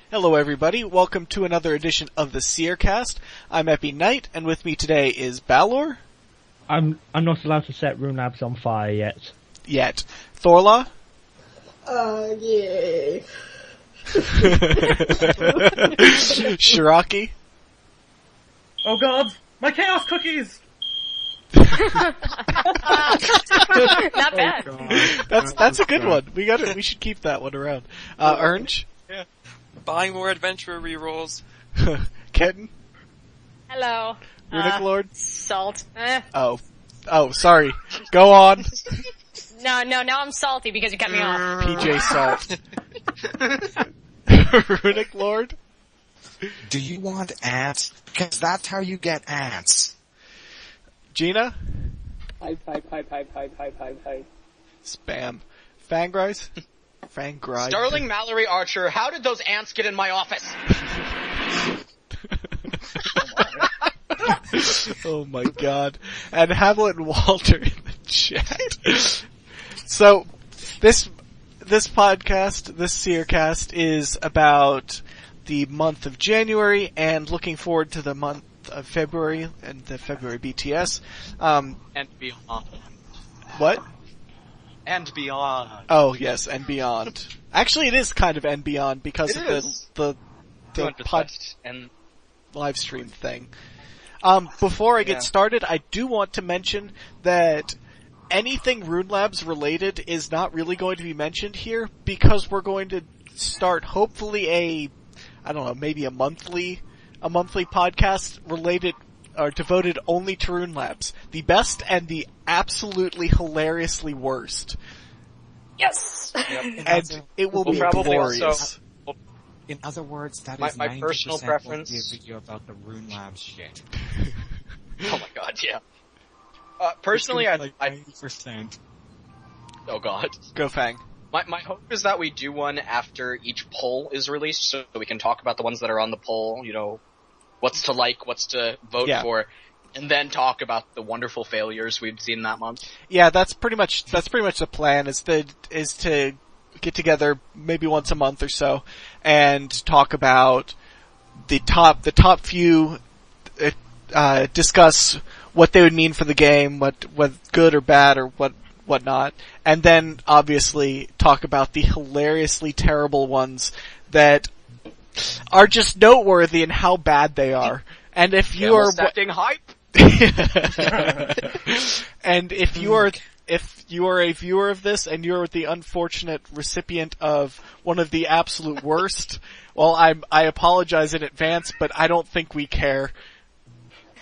Hello everybody, welcome to another edition of the Seercast. I'm ePiKnight, and with me today is Ballor. I'm not allowed to set Runelabs on fire yet. Thorlah. Yay. Siroki. Oh god, my chaos cookies! Not bad. That's a good one. We should keep that one around. Orange. Yeah. Buying more adventure rerolls. Kitten. Hello. Runic Lord. Salt. Oh, sorry. Go on. No, now I'm salty because you cut me off. PJ Salt. Runic Lord. Do you want ants? Because that's how you get ants. Geena. Hi. Spam. Fangride. Fangride. Sterling Mallory Archer, how did those ants get in my office? Oh my god. And Habblet and Walter in the chat. So, this podcast, this Seercast, is about the month of January and looking forward to the month of February and the February BTS. And beyond. What? And beyond. Oh yes, and beyond. Actually, it is kind of and beyond because It of is. the pod and live stream thing. Before I get started, I do want to mention that anything Runelabs related is not really going to be mentioned here because we're going to start hopefully maybe a monthly podcast related or devoted only to Runelabs. The best and the absolutely hilariously worst. Yes! And it will be glorious. In other words, that My is 90% personal preference- will be a video about the Runelabs shit. oh my god, yeah. Personally, It's gonna be I 90%. oh god. Go Fang. My hope is that we do one after each poll is released so we can talk about the ones that are on the poll, you know, what's to like, what's to vote for, and then talk about the wonderful failures we've seen that month. Yeah, that's pretty much the plan is to get together maybe once a month or so and talk about the top few, discuss what they would mean for the game, what good or bad or whatnot, and then obviously talk about the hilariously terrible ones that are just noteworthy in how bad they are. And if you are acting hype, and if you are a viewer of this and you're the unfortunate recipient of one of the absolute worst, well, I apologize in advance, but I don't think we care.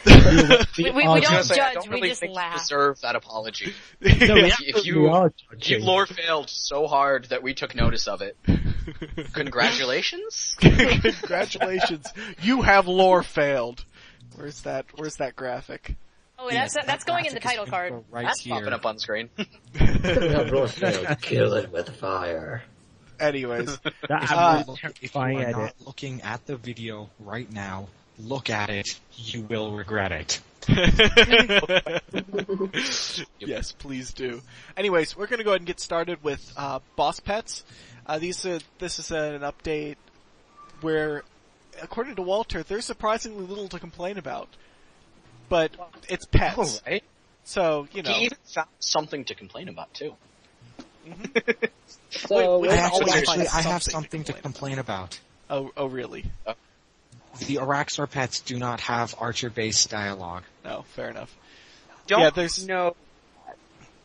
We don't I judge, don't we really just think you laugh. deserve that apology. If You lore failed so hard that we took notice of it. Congratulations? Congratulations, you have lore failed. Where's that graphic? Oh, that's going in the title card. Right That's here. popping up on screen. Kill it with fire. Anyways, If you are not looking at the video right now, look at it. You will regret it. yes, please do. Anyways, we're gonna go ahead and get started with boss pets. This is an update where, according to Walter, there's surprisingly little to complain about. But it's pets. Oh, right? So, you know. He even found something to complain about, too. So, Wait, I have something to complain about. Oh, really? The Araxor pets do not have archer-based dialogue. No, fair enough. No.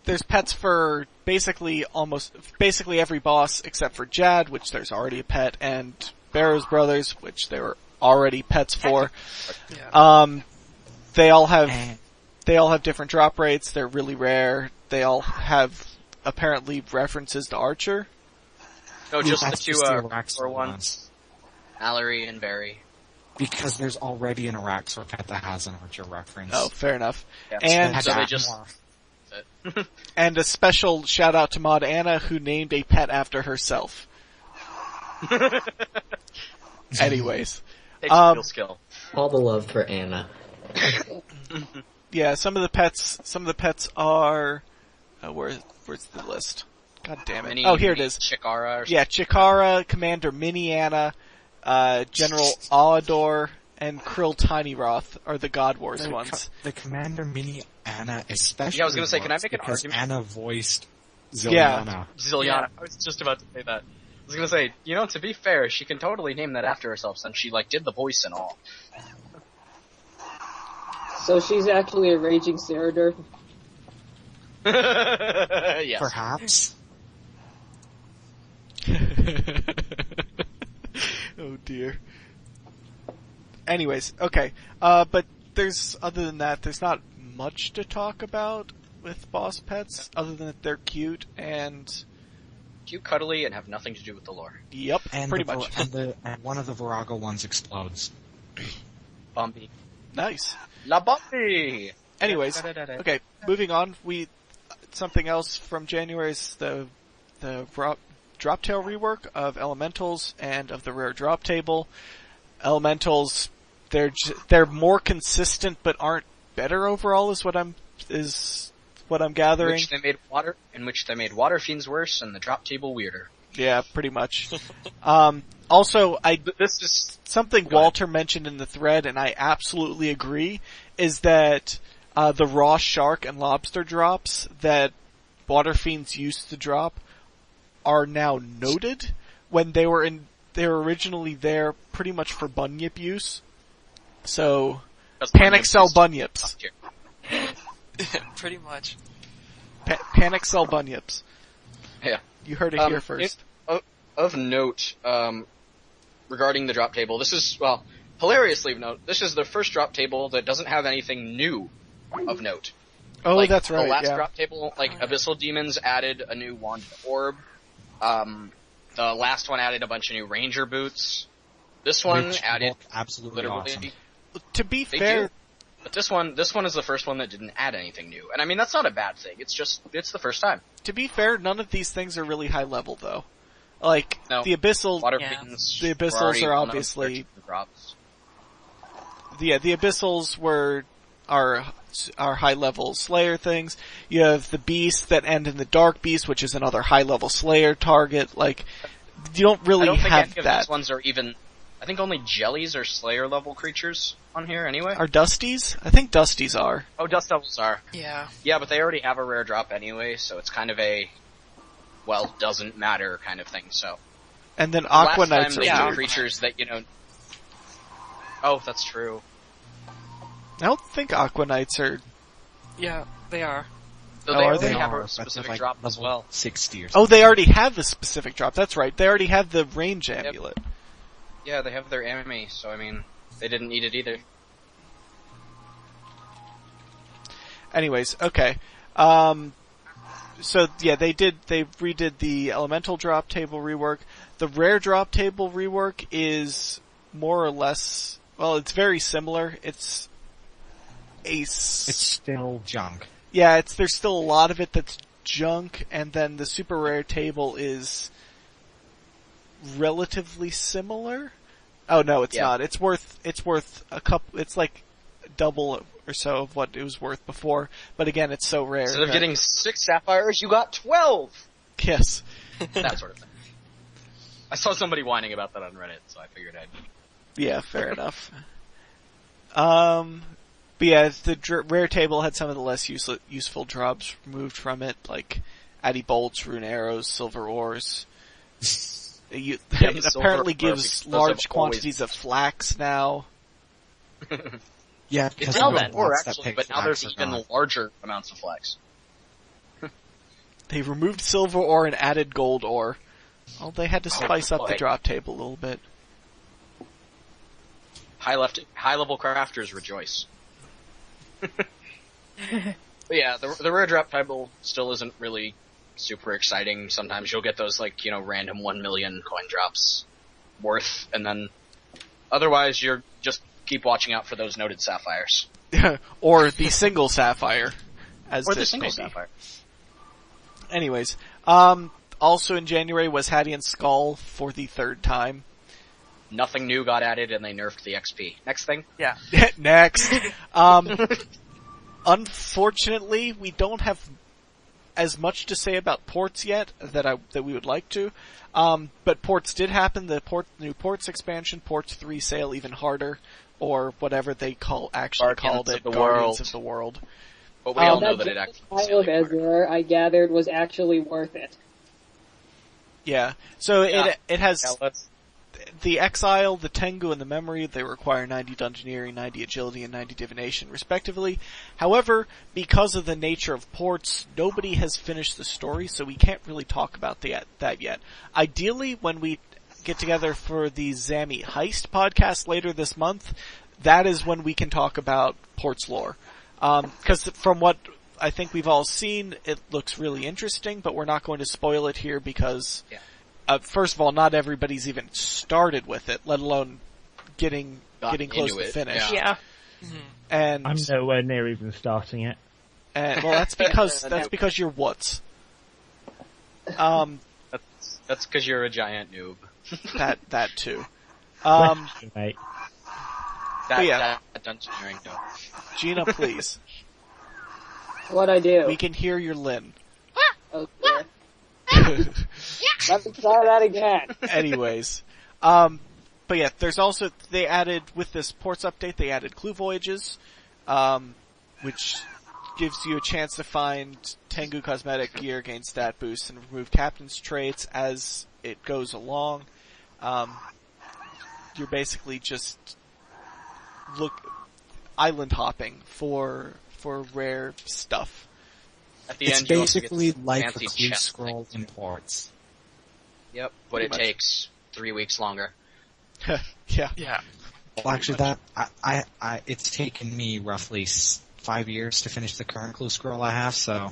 There's pets for basically every boss except for Jad, which there's already a pet, and Barrow's brothers, which there were already pets for. Yeah. They all have different drop rates. They're really rare. They all have apparently references to Archer. No, just the That's two just the Araxor ones. Mallory and Barry. Because there's already an Araxor pet that has an Archer reference. Oh, fair enough. Yeah, And so they just... and a special shout out to Mod Anna, who named a pet after herself. Anyways, Takes real skill. all the love for Anna. Yeah, some of the pets are, where's the list? God damn it. Mini, Oh, here it is. Chikara or Yeah, Chikara, Commander Mini Anna, General Alador, and Krill Tinyroth are the God Wars ones. The Commander Mini Anna especially. Yeah, I was gonna say, can I make an because argument? Anna voiced Ziliana. Yeah. Ziliana. Yeah. I was just about to say that. I was gonna say, to be fair, she can totally name that after herself since she, did the voice and all. So she's actually a raging Ceradur? Yes. Perhaps. Oh dear. Anyways, okay. But other than that, there's not much to talk about with boss pets, other than that they're cute and... Cute, cuddly, and have nothing to do with the lore. Yep, And pretty much. And one of the Virago ones explodes. Bumpy. Nice. La Bumpy! Anyways, okay, moving on. Something else from January is the drop tail rework of Elementals and of the rare drop table. Elementals, they're more consistent but aren't better overall is what I'm gathering. In which they made Water Fiends worse and the drop table weirder. Yeah, pretty much. Also, This is... something Walter mentioned in the thread, and I absolutely agree, is that the raw shark and lobster drops that Water Fiends used to drop are now noted when they were originally there pretty much for bunyip use. So, Panic Cell bunyips. Pretty much. Panic Cell bunyips. Yeah. You heard it here first. Of note, regarding the drop table, this is, hilariously of note, this is the first drop table that doesn't have anything new of note. Oh, that's right, The last yeah. drop table, Abyssal Demons added a new Wand Orb. The last one added a bunch of new Ranger boots. This one Which added look absolutely literally... awesome. To be They fair, do. But this one is the first one that didn't add anything new. And I mean, that's not a bad thing. It's the first time. To be fair, none of these things are really high level, though. Like, No. the Abyssal... Water Yeah. Fiends The Abyssals were already are well known obviously- for their drops. Yeah, the Abyssals are high level Slayer things. You have the Beasts that end in the Dark Beast, which is another high level Slayer target. Like, you don't really I don't think have any of that. these ones are even... I think only Jellies are Slayer level creatures on here anyway. Are Dusties? I think Dusties are. Oh, Dust Devils are. Yeah. Yeah, but they already have a rare drop anyway, so it's kind of a, doesn't matter kind of thing, so. And then Last Aqua time Knights they are did weird. creatures that, Oh, that's true. I don't think Aqua Knights are... Yeah, they are. So Oh, they are already they? have But a they're specific like drop as level well. 60 or Oh, something. they already have the specific drop. That's right. They already have the range amulet. Yeah, they have their enemy, so I mean, they didn't need it either. Anyways, okay. So yeah, they redid the elemental drop table rework. The rare drop table rework is more or less, it's very similar. It's still junk. Yeah, there's still a lot of it that's junk, and then the super rare table is relatively similar. Oh no, it's not. It's worth a couple. It's like double or so of what it was worth before. But again, it's so rare. Instead of getting 6 sapphires, you got 12. Yes, That sort of thing. I saw somebody whining about that on Reddit, so I figured I'd. Yeah, fair enough. But yeah, the rare table had some of the less useful drops removed from it, like Addy Bolts, Rune Arrows, Silver Ores. It apparently gives large quantities of flax now. Yeah, It because did Well then. before, lots that actually, pick but now there's flags are even gone. larger amounts of flags. They removed silver ore and added gold ore. Well, they had to spice up the boy. drop table a little bit. High level crafters rejoice. But yeah, the rare drop table still isn't really super exciting. Sometimes you'll get those random 1 million coin drops worth, and then otherwise you're just keep watching out for those noted sapphires. Or the single sapphire. Or the single sapphire. Anyways, also in January was Haddion's Skull for the 3rd time. Nothing new got added, and they nerfed the XP. Next thing? Yeah. Next. Unfortunately, we don't have as much to say about ports yet that we would like to. But ports did happen. The new ports expansion, ports 3 sail even harder, or whatever they called it, Guardians of the World. But we all know that it actually Isle of Ezra, I gathered, was actually worth it. Yeah. So Yeah. it has Yeah, the Exile, the Tengu, and the Memory. They require 90 Dungeoneering, 90 Agility, and 90 Divination, respectively. However, because of the nature of ports, nobody has finished the story, so we can't really talk about that yet. Ideally, when we get together for the Zami Heist podcast later this month, that is when we can talk about ports lore. Because from what I think we've all seen, it looks really interesting, but we're not going to spoil it here because, first of all, not everybody's even started with it, let alone getting close to finish. Yeah. And I'm nowhere near even starting it. And well, that's because you're what's. That's because you're a giant noob. that too. Mate. That Dungeoneering noob. Geena, please. What'd I do? We can hear your Lin. Okay. Let me try that again. Anyways. But yeah, there's also, they added, with this ports update, they added clue voyages, which gives you a chance to find Tengu cosmetic gear, gain stat boosts, and remove captain's traits as it goes along. You're basically just island hopping for rare stuff. At the It's end, you also get basically this like a fancy clue chest scroll thing. in ports. Yep, but Pretty it much. takes 3 weeks longer. Yeah. Yeah. Well, actually, it's taken me roughly 5 years to finish the current clue scroll I have, so.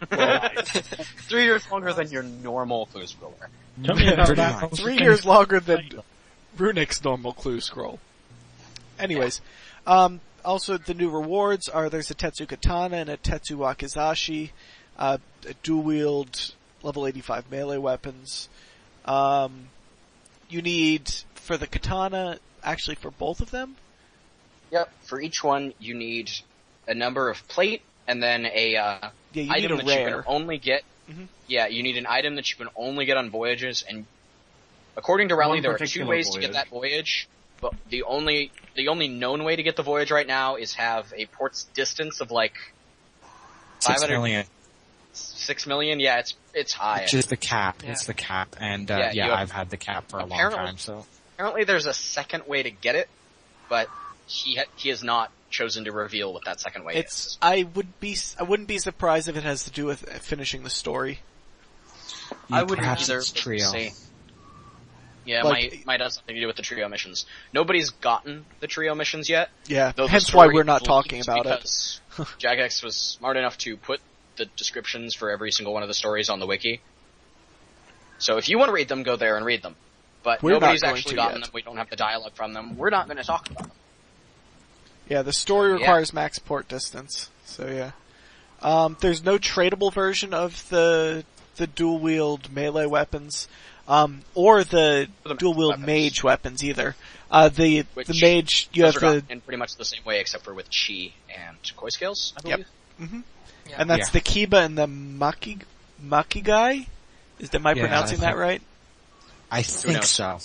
3 years longer than your normal clue scroller. Tell me about Pretty that. much. 3 years longer than Runic's normal clue scroll. Anyways, also the new rewards are there's a Tetsu Katana and a Tetsu Wakizashi, dual wield level 85 melee weapons. You need, for the katana, actually for both of them? Yep, for each one you need a number of plate and then a you item need a that you rare. can only get. Mhm. Yeah, you need an item that you can only get on voyages, and according to Rowley, One there are 2 particular ways to get voyage. that voyage. But the only known way to get the voyage right now is have a port's distance of like 6 500 million. 6 million. Yeah, it's high. Which is the cap. Yeah. It's the cap. And, Yeah, you have- I've had the cap for a long Apparently- time, so. Apparently, there's a second way to get it, but he has not chosen to reveal what that second way is. I wouldn't be surprised if it has to do with finishing the story. I wouldn't Perhaps either. it's trio. Say. Yeah, Like- might have something to do with the trio missions. Nobody's gotten the trio missions yet. Yeah, though the hence why story we're not leaks talking about it. because Jagex was smart enough to put the descriptions for every single one of the stories on the wiki. So if you want to read them, go there and read them. But We're not nobody's going actually to gotten yet. them. We don't have the dialogue from them. We're not going to talk about them. Yeah, the story Yeah. requires max port distance, so yeah. There's no tradable version of the dual wield melee weapons, or the The dual wield weapons. mage weapons either. The mage, you have Those are the, gotten in pretty much the same way, except for with chi and koi scales, I believe. Yeah. and that's Yeah. the Kiba and the Makigai? Am I Yeah, pronouncing I that think- right? I think knows? so.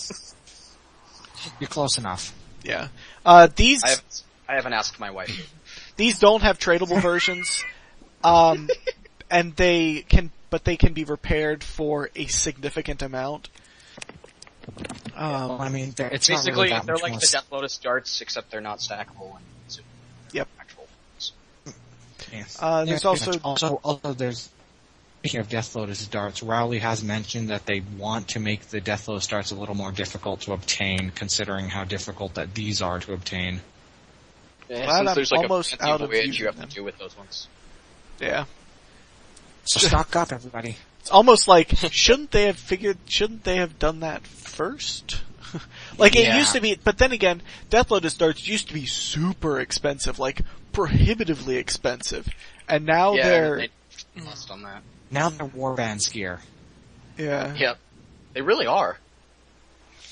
You're close enough. Yeah. These, I haven't asked my wife. these don't have tradable versions, and they can be repaired for a significant amount. Well, I mean, it's Basically, not really that they're much like more the Death Lotus darts, except they're not stackable. And so Yep. Actual. Yeah. There's Yeah, pretty also- much. Also there's, speaking of Death Lotus darts, Rowley has mentioned that they want to make the Death Lotus darts a little more difficult to obtain, considering how difficult that these are to obtain. Yeah, Glad since I'm there's like almost a fancy out of voyage using you have them. to do with those ones. Yeah. So stock up, everybody. It's almost like, shouldn't they have done that first? Like, it Yeah. used to be, but then again, Death Lotus darts used to be super expensive, like, prohibitively expensive. And now they're, they lost on that. Now they're Warbands gear. yeah. Yep. They really are.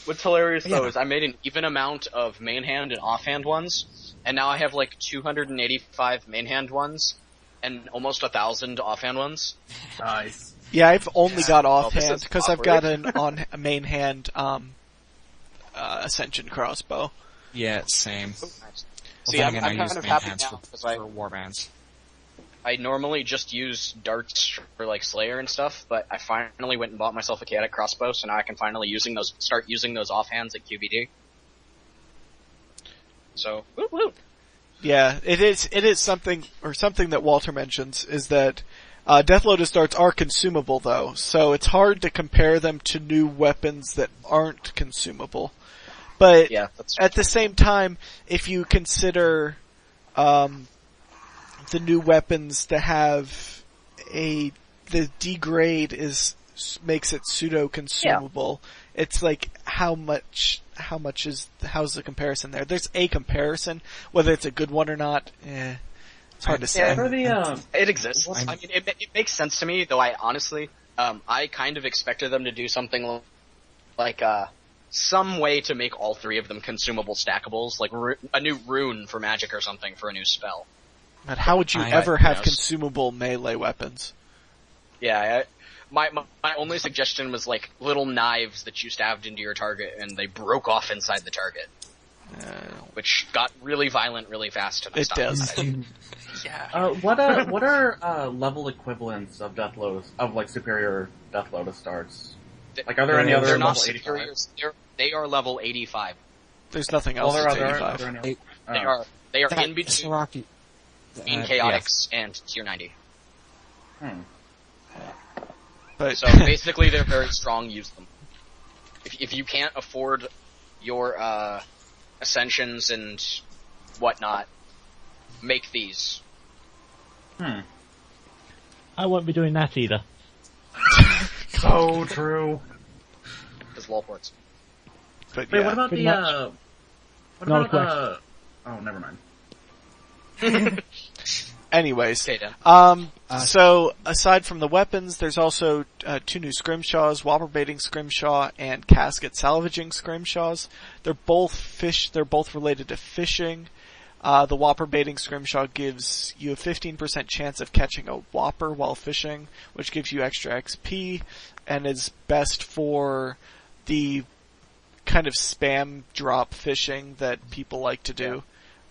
What's hilarious though Yeah. is I made an even amount of main hand and offhand ones, and now I have like 285 main hand ones, and almost 1,000 offhand ones. Nice. Yeah, I've only got this offhand is because I've got awkward. an on a main hand Ascension crossbow. Yeah, same. See, Well, I'm then again, I kind use of main happy hands now, for 'cause warbands. I normally just use darts for like Slayer and stuff, but I finally went and bought myself a chaotic crossbow, so now I can finally start using those offhands at QBD. So, woo woo. Yeah, it is something that Walter mentions is that Death Lotus darts are consumable though, so it's hard to compare them to new weapons that aren't consumable. But Yeah, that's at the same time, if you consider the new weapons to have the degrade makes it pseudo consumable. It's like how's the comparison there? There's a comparison, whether it's a good one or not. It's hard to say. For the, It exists. I mean, it makes sense to me, though I honestly, I kind of expected them to do something like, some way to make all three of them consumable stackables, like a new rune for magic or something for a new spell. But how would you ever have consumable melee weapons? Yeah, my only suggestion was like little knives that you stabbed into your target and they broke off inside the target. Which got really violent really fast. And It does. Yeah. what are level equivalents of Death Lotus, of like superior Death Lotus darts? Like, are there any other They're level not 85? superiors. They are level 85. There's nothing Well, else there that's are 85. any- They are That- in between Siroki. Chaotix and Tier 90. But So basically, they're very strong. Use them. If you can't afford your ascensions and whatnot, make these. I won't be doing that either. So true. Because lolports. but Wait, yeah. what about pretty the, much. what Not about the, oh, never mind. Anyways, Okay, Dan. so aside from the weapons, there's also two new scrimshaws, whopper baiting scrimshaw and casket salvaging scrimshaws. They're both related to fishing. The whopper baiting scrimshaw gives you a 15% chance of catching a whopper while fishing, which gives you extra XP and is best for the kind of spam drop fishing that people like to do.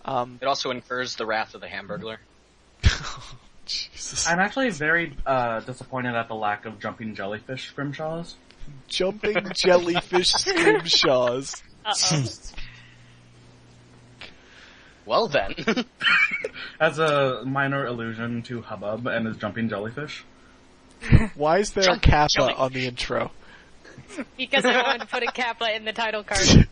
It also incurs the wrath of the Hamburglar. Jesus. I'm actually very disappointed at the lack of jumping jellyfish scrimshaws. Jumping jellyfish scrimshaws. Well then. As a minor allusion to Hubbub and his jumping jellyfish. Why is there a Jumping kappa jellyfish. on the intro? Because I wanted to put a Kappa in the title card.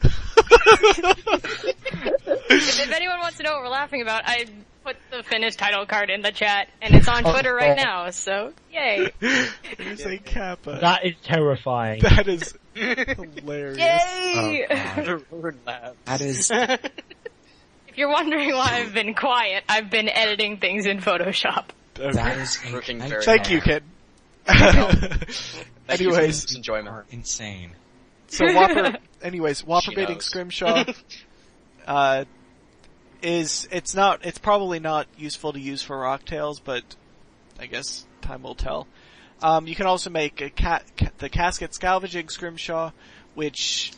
if anyone wants to know what we're laughing about, I put the finished title card in the chat, and it's on Twitter right now, so yay. There's a kappa. That is terrifying. That is hilarious. Yay! That is If you're wondering why I've been quiet, I've been editing things in Photoshop. Okay. that is a Working nightmare. very Thank you, kid. Thank you for Anyways, this enjoyment. Are insane. so whopper She baiting knows. scrimshaw, it's probably not useful to use for rocktails, but I guess time will tell. You can also make the casket salvaging scrimshaw, which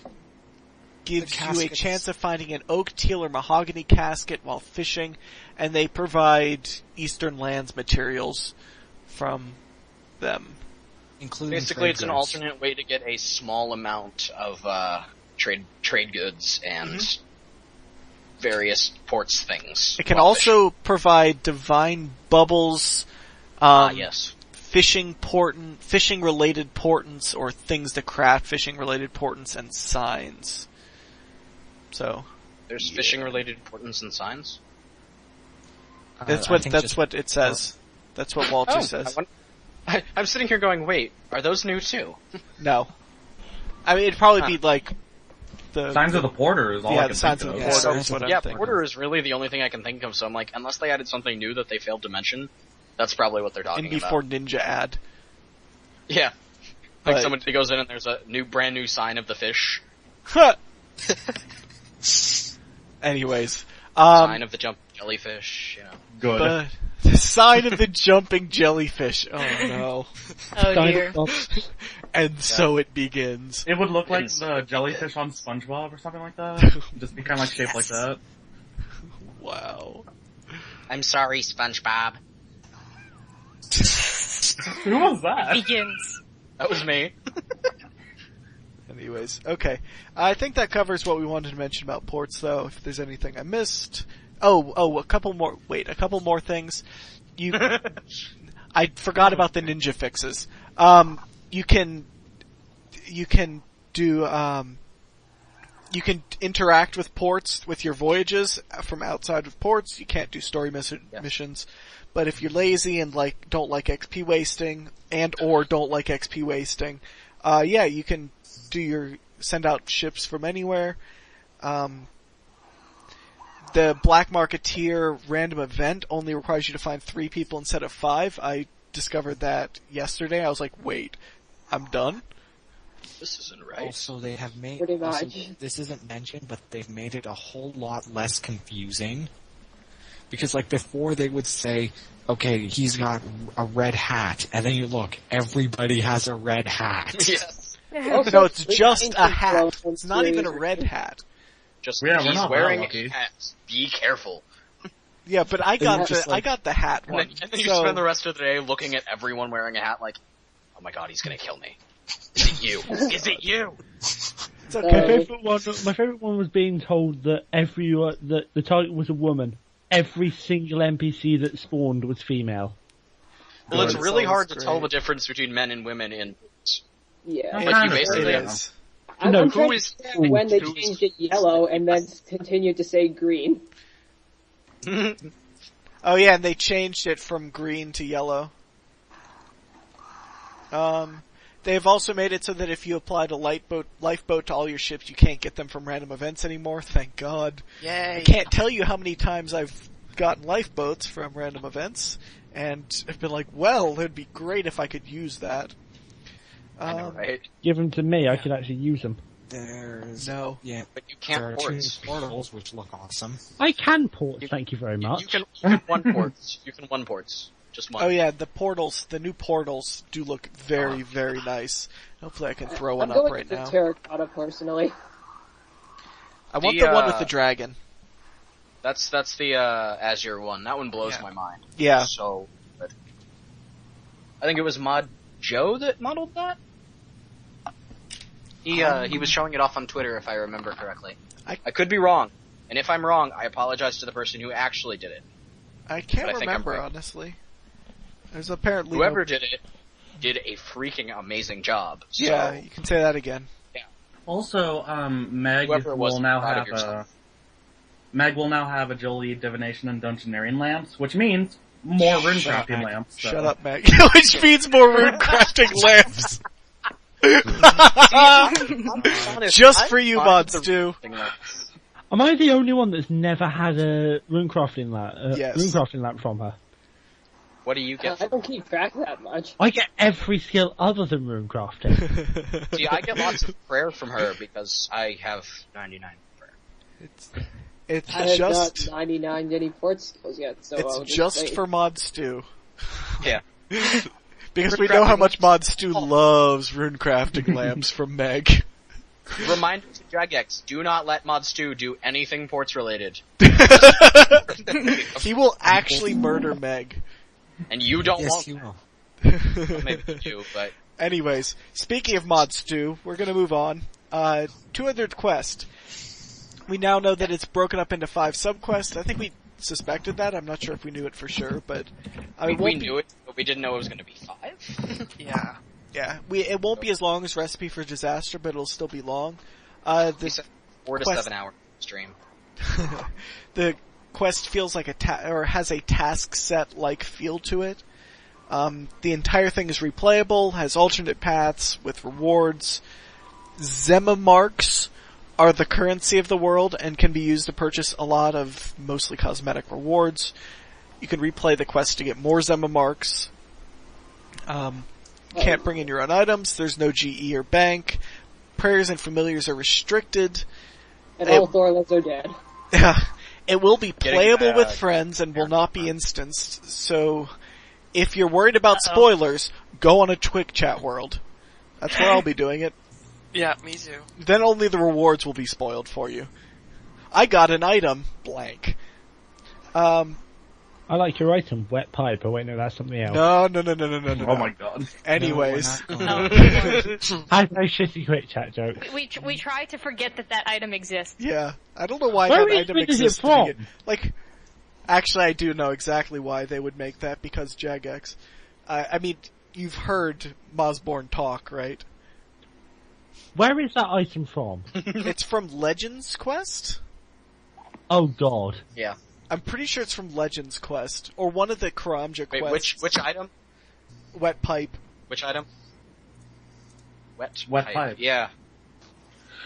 gives you a caskets. chance of finding an oak, teal, or mahogany casket while fishing, and they provide Eastern Lands materials from them. Including Basically, it's an trade goods. alternate way to get a small amount of trade goods and various ports things. It can while also provide divine bubbles, yes. fishing related portents, or things to craft fishing related portents and signs. So There's fishing related portents and signs. that's I what think that's just- what it says. That's what Walter says. I'm sitting here going, wait, are those new too? No, I mean it'd probably be like the Signs of the Porter is all yeah, I can the signs think of of. the Yeah, porter is signs what of I'm Yeah, thinking. Porter is really the only thing I can think of, so I'm like, unless they added something new that they failed to mention, that's probably what they're talking In before about. Ninja ad. Yeah. Like But- somebody goes in and there's a brand new sign of the fish. Anyways, Sign of the jump jellyfish, you know. Good. but sign of the jumping jellyfish. Oh no. Oh dear. And so it begins. It would look like the jellyfish on SpongeBob or something like that. Just be kind of like shaped like that. Wow. I'm sorry, SpongeBob. Who was that? Begins. That was me. Anyways, okay. I think that covers what we wanted to mention about ports, though. If there's anything I missed, a couple more things. I forgot about the ninja fixes. You can interact with ports with your voyages from outside of ports. You can't do story missions. But if you're lazy and don't like XP wasting or don't like XP wasting, you can send out ships from anywhere. The Black Marketeer random event only requires you to find 3 people instead of 5. I discovered that yesterday. I was like, wait, I'm done? This isn't right. Also, they have made... Pretty much. This isn't mentioned, but they've made it a whole lot less confusing. Because, before they would say, okay, he's got a red hat, and then you look, everybody has a red hat. Yes. No, it's just a hat. It's not even a red hat. Just he's wearing a hat. Be careful. Yeah, but I got the hat one. And then you spend the rest of the day looking at everyone wearing a hat like, oh my god, he's gonna kill me. Is it you? Is it you? It's okay. My favourite one was being told that that the target was a woman. Every single NPC that spawned was female. Well, it's really hard to tell the difference between men and women in... Yeah. You basically... I'm trying to understand when they changed it yellow and then continued to say green. Oh yeah, and they changed it from green to yellow. They've also made it so that if you applied a lifeboat to all your ships, you can't get them from random events anymore. Thank God. Yay. I can't tell you how many times I've gotten lifeboats from random events, and I've been like, well, it'd be great if I could use that. I know, right? Give them to me, I could actually use them. No. Yeah, but you can't there are port. 2 portals, which look awesome. I can port, thank you very much. You can one ports. You can one ports. Just one. Oh yeah, the new portals do look very, very nice. Hopefully I can throw one up right now. I'm going to terracotta personally. I want the one with the dragon. That's the Azure one. That one blows my mind. Yeah. So good. I think it was Mod Joe that modeled that? He was showing it off on Twitter, if I remember correctly. I could be wrong, and if I'm wrong, I apologize to the person who actually did it. I can't remember, honestly. There's apparently whoever did it did a freaking amazing job. So. Yeah, you can say that again. Yeah. Also, Meg will now have agility, divination, and dungeoneering lamps, which means more runecrafting lamps. So. Shut up, Meg. Which means more runecrafting lamps. Just for you, mods, too. Am I the only one that's never had a runecrafting lamp from her? What do you get? I don't keep track that much. I get every skill other than runecrafting. See, I get lots of prayer from her because I have 99 prayer. It's I have just not 99 any port skills yet, so it's just for Mod Stew. Yeah. Because we know how much Mod Stew loves runecrafting lamps from Meg. Reminder to Jagex, do not let Mod Stew do anything ports related. He will actually murder Meg. And you don't want you will. Well, maybe you do, but... Anyways, speaking of Mod Stew, we're gonna move on. 200th quest. We now know that it's broken up into 5 subquests. I think we suspected that. I'm not sure if we knew it for sure, but... we knew it, but we didn't know it was gonna be 5. Yeah. Yeah, it won't be as long as Recipe for Disaster, but it'll still be long. This 4 to 7 hour stream. The quest feels like has a task set like feel to it. The entire thing is replayable, has alternate paths with rewards. Zema marks are the currency of the world and can be used to purchase a lot of mostly cosmetic rewards. You can replay the quest to get more Zema marks. You can't bring in your own items. There's no GE or bank. Prayers and familiars are restricted. And all Thorlas are dead. Yeah. It will be playable with friends and will not be instanced, so if you're worried about spoilers, go on a Twig chat world. That's where I'll be doing it. Yeah, me too. Then only the rewards will be spoiled for you. I got an item, blank. I like your item, wet pipe. Oh wait, no, that's something else. No. Oh my god. Anyways. I have no shitty quick chat joke. We try to forget that item exists. Yeah. I don't know why Where that item is it exists. from? Like, actually I do know exactly why they would make that, because Jagex. I mean, you've heard Mosborn talk, right? Where is that item from? It's from Legends Quest? Oh god. Yeah. I'm pretty sure it's from Legends Quest, or one of the Karamja quests. Wait, which item? Wet pipe. Which item? Wet pipe. Yeah.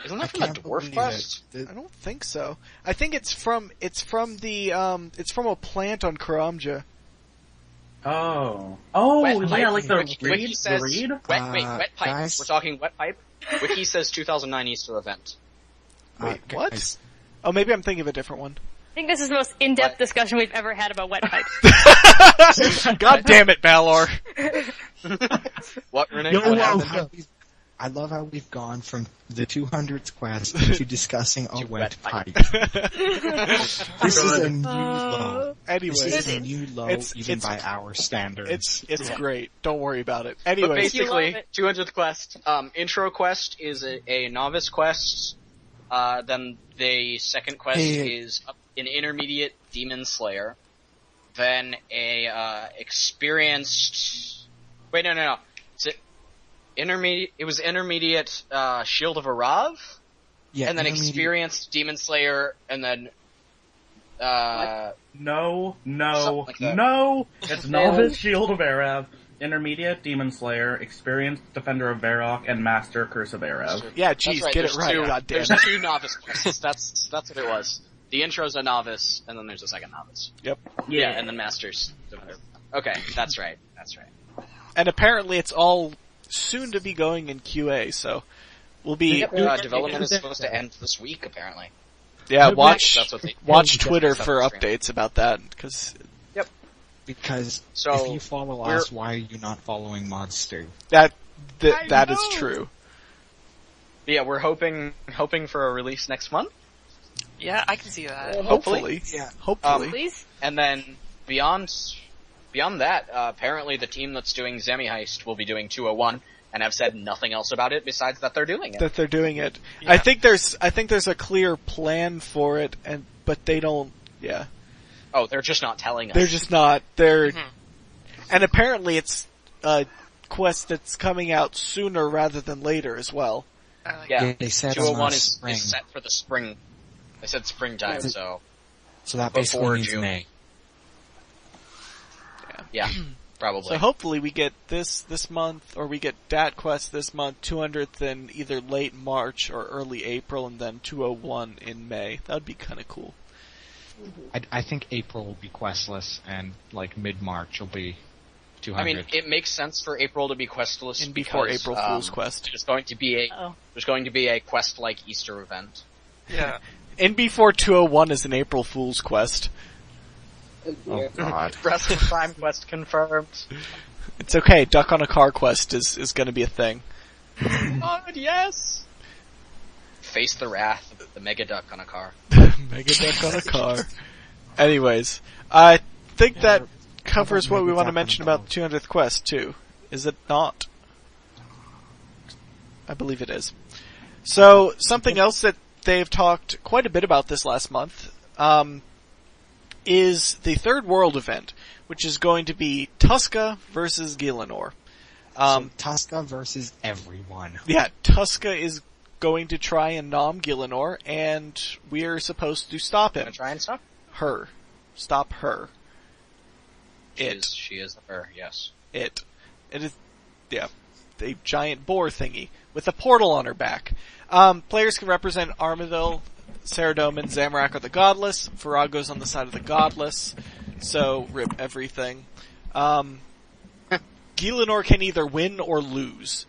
Isn't that from a dwarf quest? I don't think so. I think it's from a plant on Karamja. Oh, wet yeah, pipe. like the Wiki reed? says, The reed? wet pipe. Guys. We're talking wet pipe. Wiki says 2009 Easter event. Wait, what? Guys, Oh, maybe I'm thinking of a different one. I think this is the most in-depth discussion we've ever had about wet pipes. God damn it, Ballor. What, Runic? You're What welcome. happened? I love how we've gone from the 200th quest to discussing a wet pipe. This is a new low. Anyways. This is a new low, It's- even it's- by our standards. It's great. Don't worry about it. But Anyways. basically, love it. 200th quest, intro quest is a novice quest, then the second quest is an intermediate demon slayer, then a experienced, wait, no. Is it intermediate, it was intermediate, Shield of Arav? Yeah, And then intermediate- experienced demon slayer, and then, No. Something like that. No! It's Novice Shield of Arav, Intermediate Demon Slayer, Experienced Defender of Varrock, and Master Curse of Arav. Yeah, That's geez, right, get it there's right, two, goddamn. There's two novice quests. That's what it was. The intro's a novice, and then there's a second novice. Yep. Yeah, and then masters. Okay, that's right. And apparently it's all soon to be going in QA, so we'll be... Development is supposed to end this week, apparently. Yeah, watch That's what they... watch Twitter That's for the stream. updates about that, because Because So, if you follow us, why are you not following Modstu? that is true. Yeah, we're hoping for a release next month. Yeah, I can see that. Hopefully. Yeah. Hopefully. Please? And then beyond that, apparently the team that's doing Zemi Heist will be doing 201, and have said nothing else about it besides that they're doing it. That they're doing it. Yeah. I think there's a clear plan for it, but they don't, yeah. Oh, they're just not telling us. They're just not, and apparently it's a quest that's coming out sooner rather than later as well. I like Yeah, They said 201 is spring, is set for the spring. They said springtime, so so that before basically means June. May. yeah, probably. So hopefully we get this month, or we get Dat Quest this month, 200th in either late March or early April, and then 201 in May. That would be kinda cool. I think April will be questless, and like mid-March will be 200. I mean, it makes sense for April to be questless In before because, April Fool's Quest. There's going to be a quest-like Easter event. Yeah. In before 201 is an April Fool's Quest. Oh god. Rest of Time quest confirmed. It's okay, Duck on a Car Quest is gonna be a thing. God, yes! Face the wrath of the Mega Duck on a car. Mega Duck on a Car. Anyways, I think that covers what we want to mention about the 200th quest, too. Is it not? I believe it is. So, something else that they've talked quite a bit about this last month, is the Third World event, which is going to be Tuska versus Gielinor. So Tuska versus everyone. Yeah, Tuska is going to try and nom Gielinor, and we're supposed to stop him. Gonna try and stop? Her. Stop her. She is her, yes. It is, yeah, the giant boar thingy with a portal on her back. Players can represent Armadil, Saradomin, Zamorak are the godless, Virago's on the side of the godless, so rip everything. Gielinor can either win or lose.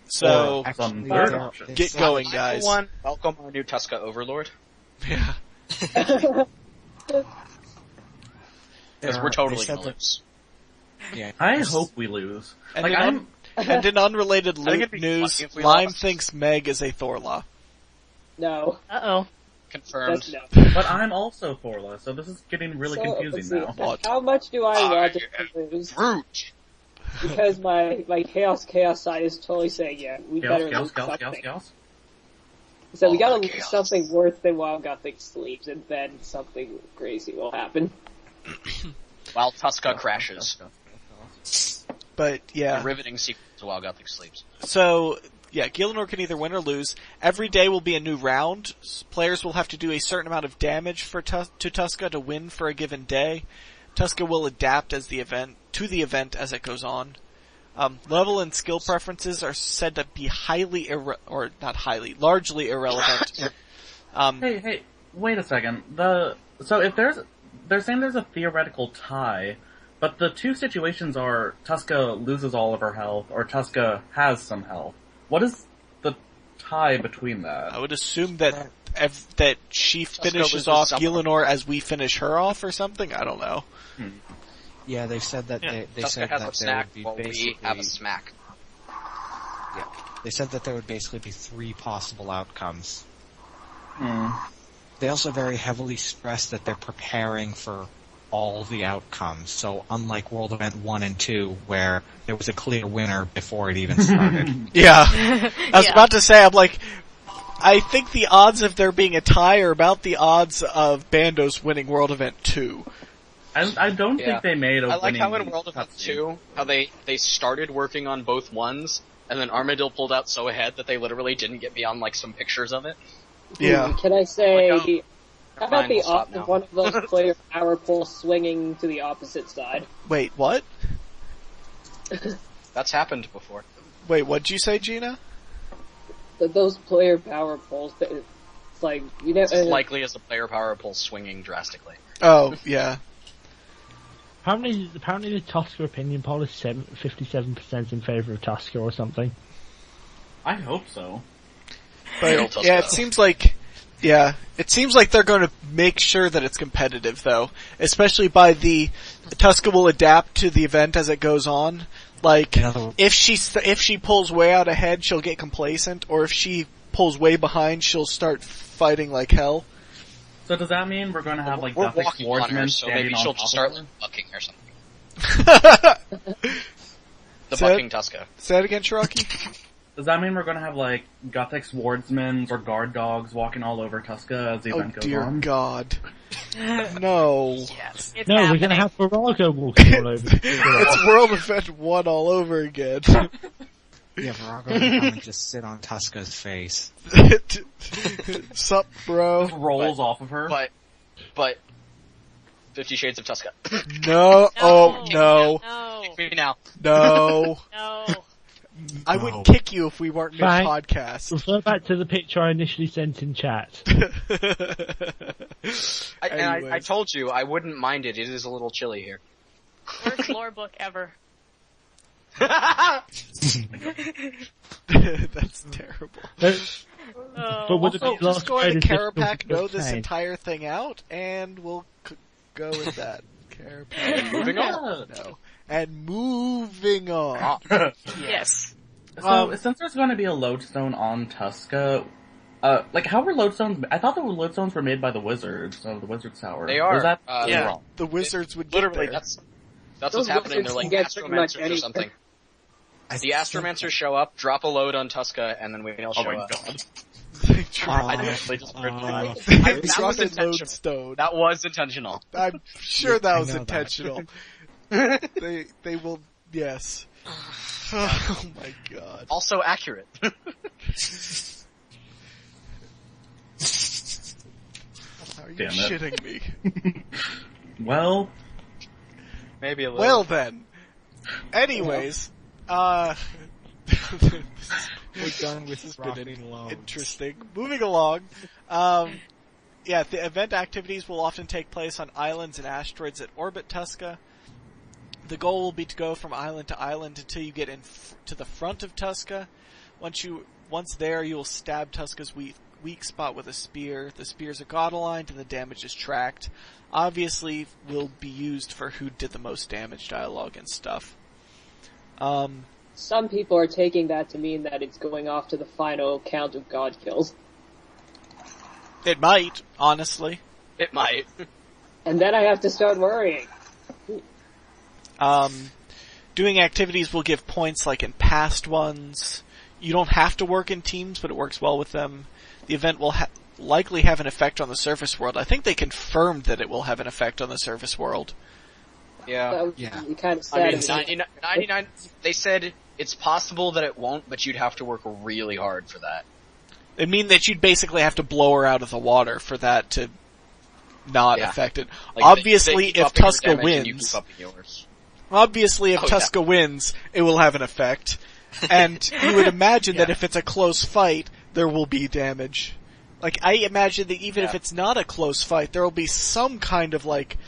So, Some third option. get going, guys. Welcome our new Tuska Overlord. Yeah. Because we're totally gonna lose. Yeah. I hope we lose. And in unrelated news, Lime thinks Meg is a Thorlah. No. Uh-oh. Confirmed. No. But I'm also Thorlah, so this is getting really confusing now. What? How much do I want to lose? Root. Because my chaos side is totally saying, yeah, we better lose something. So we gotta lose something worse than while Gothic sleeps, and then something crazy will happen. While Tuska crashes. But, yeah. A riveting sequel to While Gothic sleeps. So, yeah, Gielinor can either win or lose. Every day will be a new round. Players will have to do a certain amount of damage to Tuska to win for a given day. Tuska will adapt to the event as it goes on. Level and skill preferences are said to be largely irrelevant. Hey, wait a second. So if they're saying there's a theoretical tie, but the two situations are Tuska loses all of her health, or Tuska has some health. What is the tie between that? I would assume that she finishes off Gielinor as we finish her off or something? I don't know. Yeah, they said that they said that there would be basically... we have a smack. Yeah. They said that there would basically be 3 possible outcomes. They also very heavily stressed that they're preparing for all the outcomes. So unlike World Event 1 and 2, where there was a clear winner before it even started. Yeah. I was about to say, I'm like, I think the odds of there being a tie are about the odds of Bandos winning World Event 2. I don't think they made a winning. I like how in World Event 2, how they started working on both ones, and then Armadillo pulled out so ahead that they literally didn't get beyond some pictures of it. Yeah. Can I say, how about one of those player power poles swinging to the opposite side? Wait, what? That's happened before. Wait, what'd you say, Geena? Those player power poles, it's like, you know... It's as likely as a player power pole swinging drastically. Oh, yeah. Apparently the Tuska opinion poll is 57% in favour of Tuska or something. I hope so. But, yeah, it seems like they're going to make sure that it's competitive, though. Especially by Tuska will adapt to the event as it goes on. Like, if she pulls way out ahead, she'll get complacent, or if she pulls way behind, she'll start fighting like hell. So does that mean we're going to have Gothic swordsmen so maybe she'll just start bucking or something. Bucking Tuska. Say that again, Siroki? Does that mean we're going to have Gothic swordsmen or guard dogs walking all over Tuska as the event goes on? Oh dear God. No. Yes. No, we're going to have Virago walking all over. It's World Event 1 all over again. Yeah, Virago will come and just sit on Tuska's face. Sup, bro? Just rolls off of her. But 50 Shades of Tuska. No. Oh, no. No. Kick me now. No. No. I would kick you if we weren't mid-podcast. Refer back to the picture I initially sent in chat. I told you, I wouldn't mind it. It is a little chilly here. Worst lore book ever. That's terrible. But would it be just going to last Carapac know this entire thing out, and we'll go with that. Carapac. Moving on. No. And moving on. Yes. So, since there's going to be a lodestone on Tuska, how were lodestones? I thought the lodestones were made by the Wizards of the Wizards Tower. They are. Or is that wrong? The Wizards would literally. get there. That's what's happening. They're like astromancers or something. The astromancers show up, drop a load on Tuska, and then we all show up. That was intentional. I'm sure that was intentional. They will, yes. Oh my God. Also accurate. Are you shitting me? Well, maybe a little. Well then. Anyways, we're done with rocking loads. Interesting. Moving along. The event activities will often take place on islands and asteroids that orbit Tuska. The goal will be to go from island to island until you get to the front of Tuska. Once there, you will stab Tuska's weak spot with a spear. The spears are god-aligned and the damage is tracked. Obviously, will be used for who did the most damage dialogue and stuff. Some people are taking that to mean that it's going off to the final count of god kills. It might, honestly. It might. And then I have to start worrying. Doing activities will give points like in past ones. You don't have to work in teams, but it works well with them. The event will likely have an effect on the surface world. I think they confirmed that it will have an effect on the surface world. Yeah. Kind of sad. 99, they said it's possible that it won't, but you'd have to work really hard for that. It mean that you'd basically have to blow her out of the water for that to not affect it. Like Obviously, if Tuska wins... Obviously, if Tuska wins, it will have an effect. And you would imagine that if it's a close fight, there will be damage. Like, I imagine that even if it's not a close fight, there will be some kind of, like,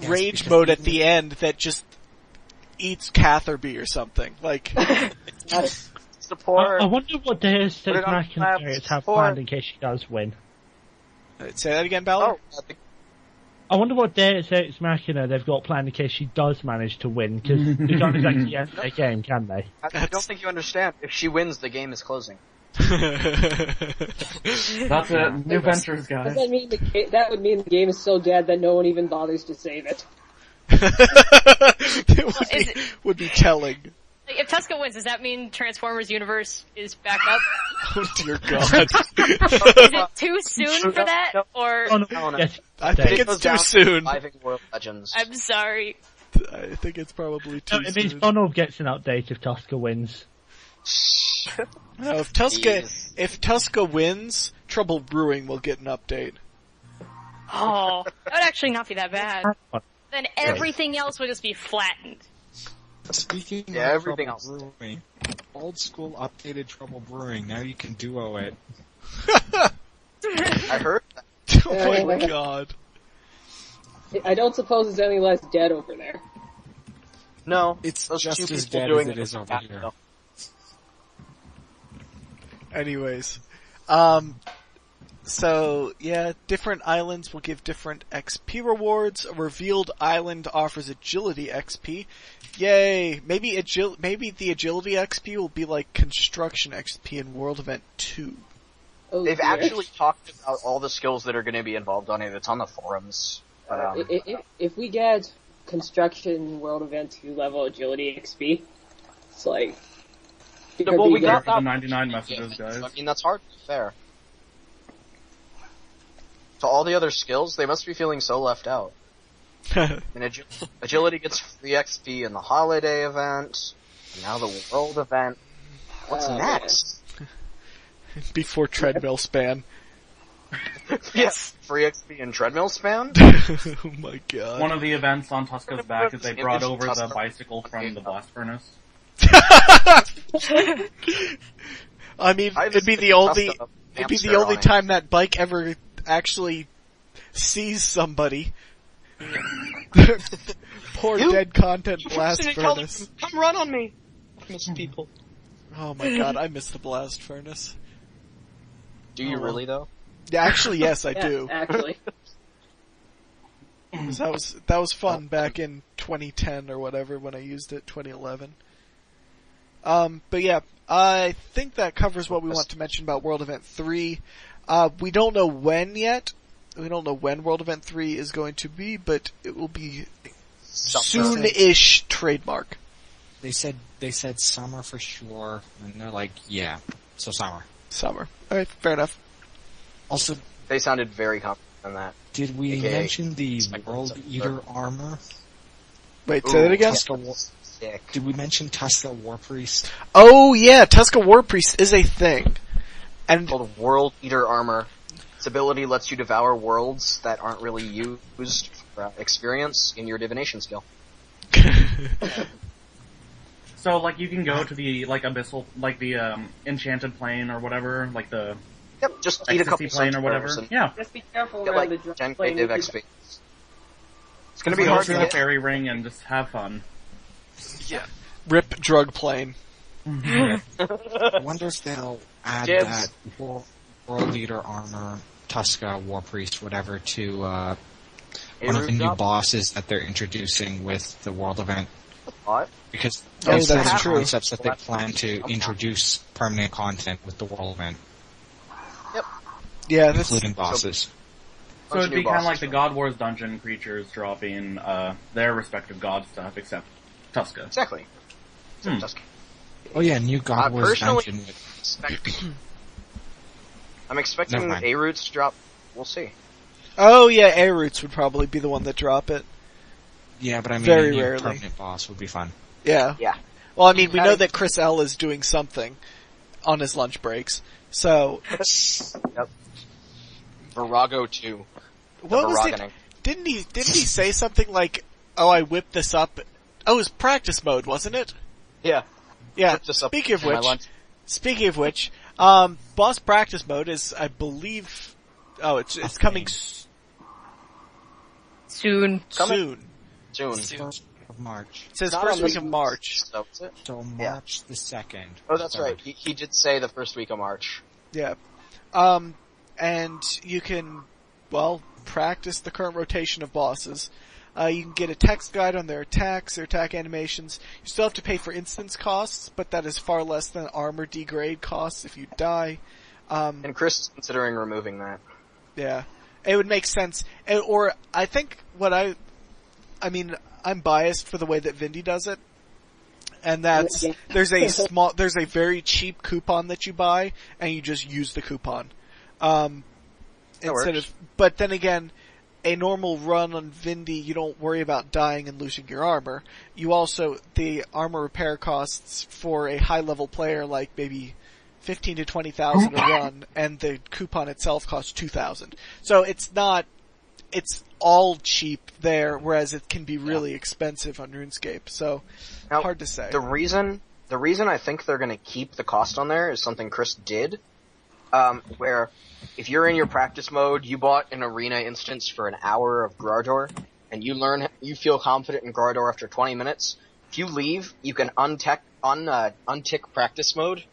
rage mode at the end that just eats Catherby or something. Like... I wonder what Deus Ex Machina have planned in case she does win. Say that again, Ballor? I wonder what Deus Ex Machina they've got planned in case she does manage to win, because they can't exactly end their game, can they? I don't think you understand. If she wins, the game is closing. That's it. New ventures, guys. That would mean the game is so dead that no one even bothers to save it. It would be telling. If Tuska wins, does that mean Transformers Universe is back up? Oh dear God. Is it too soon for that? Or... I think it's too soon. World Legends. I'm sorry. I think it's probably too soon. It means Donald gets an update if Tuska wins. No, if Tuska wins, Trouble Brewing will get an update. Oh, that would actually not be that bad. Then everything else would just be flattened. Speaking of everything Trouble Brewing, old school updated Trouble Brewing, now you can duo it. I heard that. Oh my God. I don't suppose it's any less dead over there. No. It's those just two as people dead doing as it is over here. Anyways. So, yeah, different islands will give different XP rewards. A revealed island offers agility XP. Yay! Maybe the agility XP will be like construction XP in World Event 2. Oh, They've actually talked about all the skills that are going to be involved on it. It's on the forums. But, if we get construction World Event 2 level agility XP, it's like... Well, we got the 99 messages, guys. I mean, that's hard to be fair. So all the other skills, they must be feeling so left out. And agility gets free XP in the holiday event, and now the world event. What's next? Before treadmill span. Yes, free XP in treadmill span? Oh my God. One of the events on Tuska's back is they brought over the bicycle from the blast furnace. I mean, it'd be the only time that bike ever actually sees somebody. Poor dead content blast furnace. Come run on me! I miss people. Oh my God, I miss the blast furnace. Do you really though? Yeah, actually, yes, I do. Actually. That was fun back in 2010 or whatever when I used it, 2011. But yeah, I think that covers what we want to mention about World Event 3. We don't know when yet. We don't know when World Event 3 is going to be, but it will be soon-ish trademark. They said summer for sure, and they're like, yeah, so summer. Summer. Alright, fair enough. Also, they sounded very confident on that. Did we mention the World Eater armor? Wait, say that again? Did we mention Tuska War Priest? Oh yeah, Tuska War Priest is a thing. And called World Eater armor. Its ability lets you devour worlds that aren't really used for experience in your divination skill. So, like, you can go to the, like, abyssal, like, the, enchanted plane or whatever, like the... Yep, just eat a couple plane or whatever. Yeah. Just be careful get, around like, the Gen plane. XP. It's gonna be be hard hard to to the get. fairy ring and just have fun. Yeah. Rip drug plane. I wonder if they'll add that. Well, World Leader Armor, Tuska, War Priest, whatever, to one of the new bosses that they're introducing with the World event. What? Because that's true. Concepts that they plan to introduce permanent content with the World event. Yep. Yeah, including bosses. So it'd be kind of like the God Wars dungeon creatures dropping their respective god stuff, except Tuska. Exactly. Tuska. Oh yeah, new God Wars dungeon. I'm expecting A-Roots to drop. We'll see. Oh yeah, A-Roots would probably be the one that drop it. Yeah, but I mean, very a rarely. Permanent boss would be fun. Yeah. Yeah. Well, I mean, we know that Chris L is doing something on his lunch breaks, so. Yep. Virago 2. What was it? Didn't he say something like, "Oh, I whipped this up"? Oh, it was practice mode, wasn't it? Yeah. Yeah. Speaking of which, boss practice mode is, I believe, it's coming soon. First of March. It says first week of March. So March the 2nd. Oh, that's right. He did say the first week of March. Yeah. And you can, practice the current rotation of bosses. You can get a text guide on their attacks, their attack animations. You still have to pay for instance costs, but that is far less than armor degrade costs if you die. And Chris is considering removing that. Yeah. It would make sense. Or, I think I'm biased for the way that Vindy does it. And that's, there's a very cheap coupon that you buy, and you just use the coupon. But then again, a normal run on Vindy, you don't worry about dying and losing your armor. You also, the armor repair costs for a high level player like maybe 15 to 20,000 a run, and the coupon itself costs 2,000. So it's all cheap there, whereas it can be really expensive on RuneScape. So, now, hard to say. The reason I think they're gonna keep the cost on there is something Chris did, where if you're in your practice mode, you bought an arena instance for an hour of Grardor, and you feel confident in Grardor after 20 minutes. If you leave, you can untick practice mode,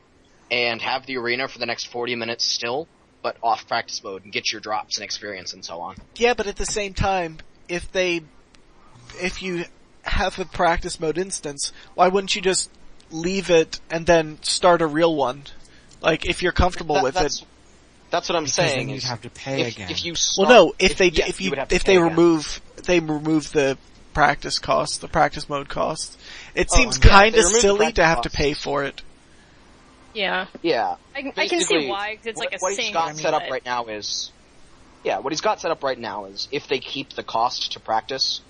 and have the arena for the next 40 minutes still, but off practice mode, and get your drops and experience and so on. Yeah, but at the same time, if you have a practice mode instance, why wouldn't you just leave it and then start a real one? Like, if you're comfortable with it. That's what I'm saying. Then you'd have to pay again. If they remove the practice cost, the practice mode cost. It seems kinda silly to have to pay for it. Yeah. Yeah. I can see why, because it's like a what sync. He's got set up right now is, what he's got set up right now is, if they keep the cost to practice,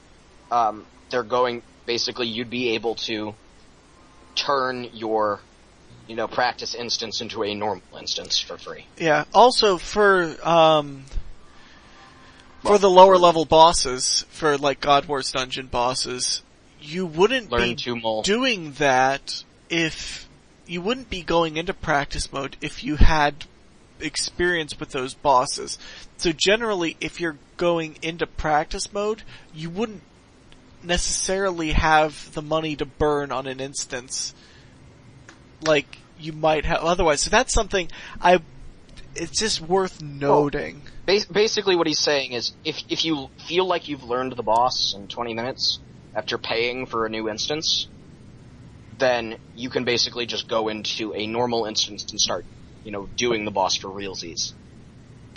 they're going, basically you'd be able to turn your, practice instance into a normal instance for free. Yeah. Also for the lower level bosses, for like God Wars dungeon bosses, you wouldn't be doing that you wouldn't be going into practice mode if you had experience with those bosses. So generally, if you're going into practice mode, you wouldn't necessarily have the money to burn on an instance like you might have otherwise. So that's something it's just worth noting. Well, basically what he's saying is, if you feel like you've learned the boss in 20 minutes after paying for a new instance, then you can basically just go into a normal instance and start, doing the boss for realsies.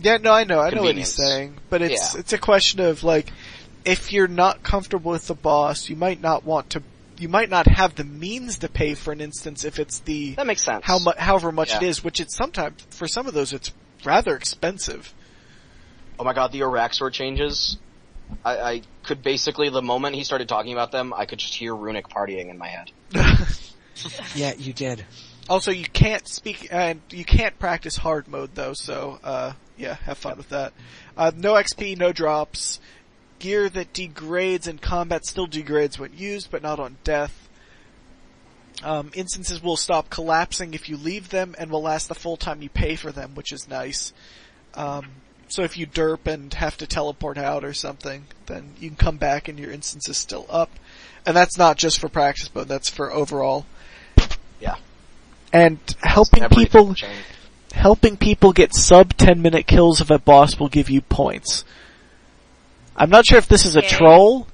Yeah, no, I know what he's saying, but it's a question of, like, if you're not comfortable with the boss, you might not have the means to pay for an instance if it's that makes sense. However much it is, which it's sometimes, for some of those, it's rather expensive. Oh my god, the Araxor changes. I could basically, the moment he started talking about them, I could just hear Runic partying in my head. Yeah, you did. Also, you can't you can't practice hard mode though, so, have fun with that. No XP, no drops. Gear that degrades in combat still degrades when used, but not on death. Instances will stop collapsing if you leave them, and will last the full time you pay for them, which is nice. So if you derp and have to teleport out or something, then you can come back and your instance is still up. And that's not just for practice mode, that's for overall. Yeah. And helping people helping people get sub 10-minute kills of a boss will give you points. I'm not sure if this is a troll.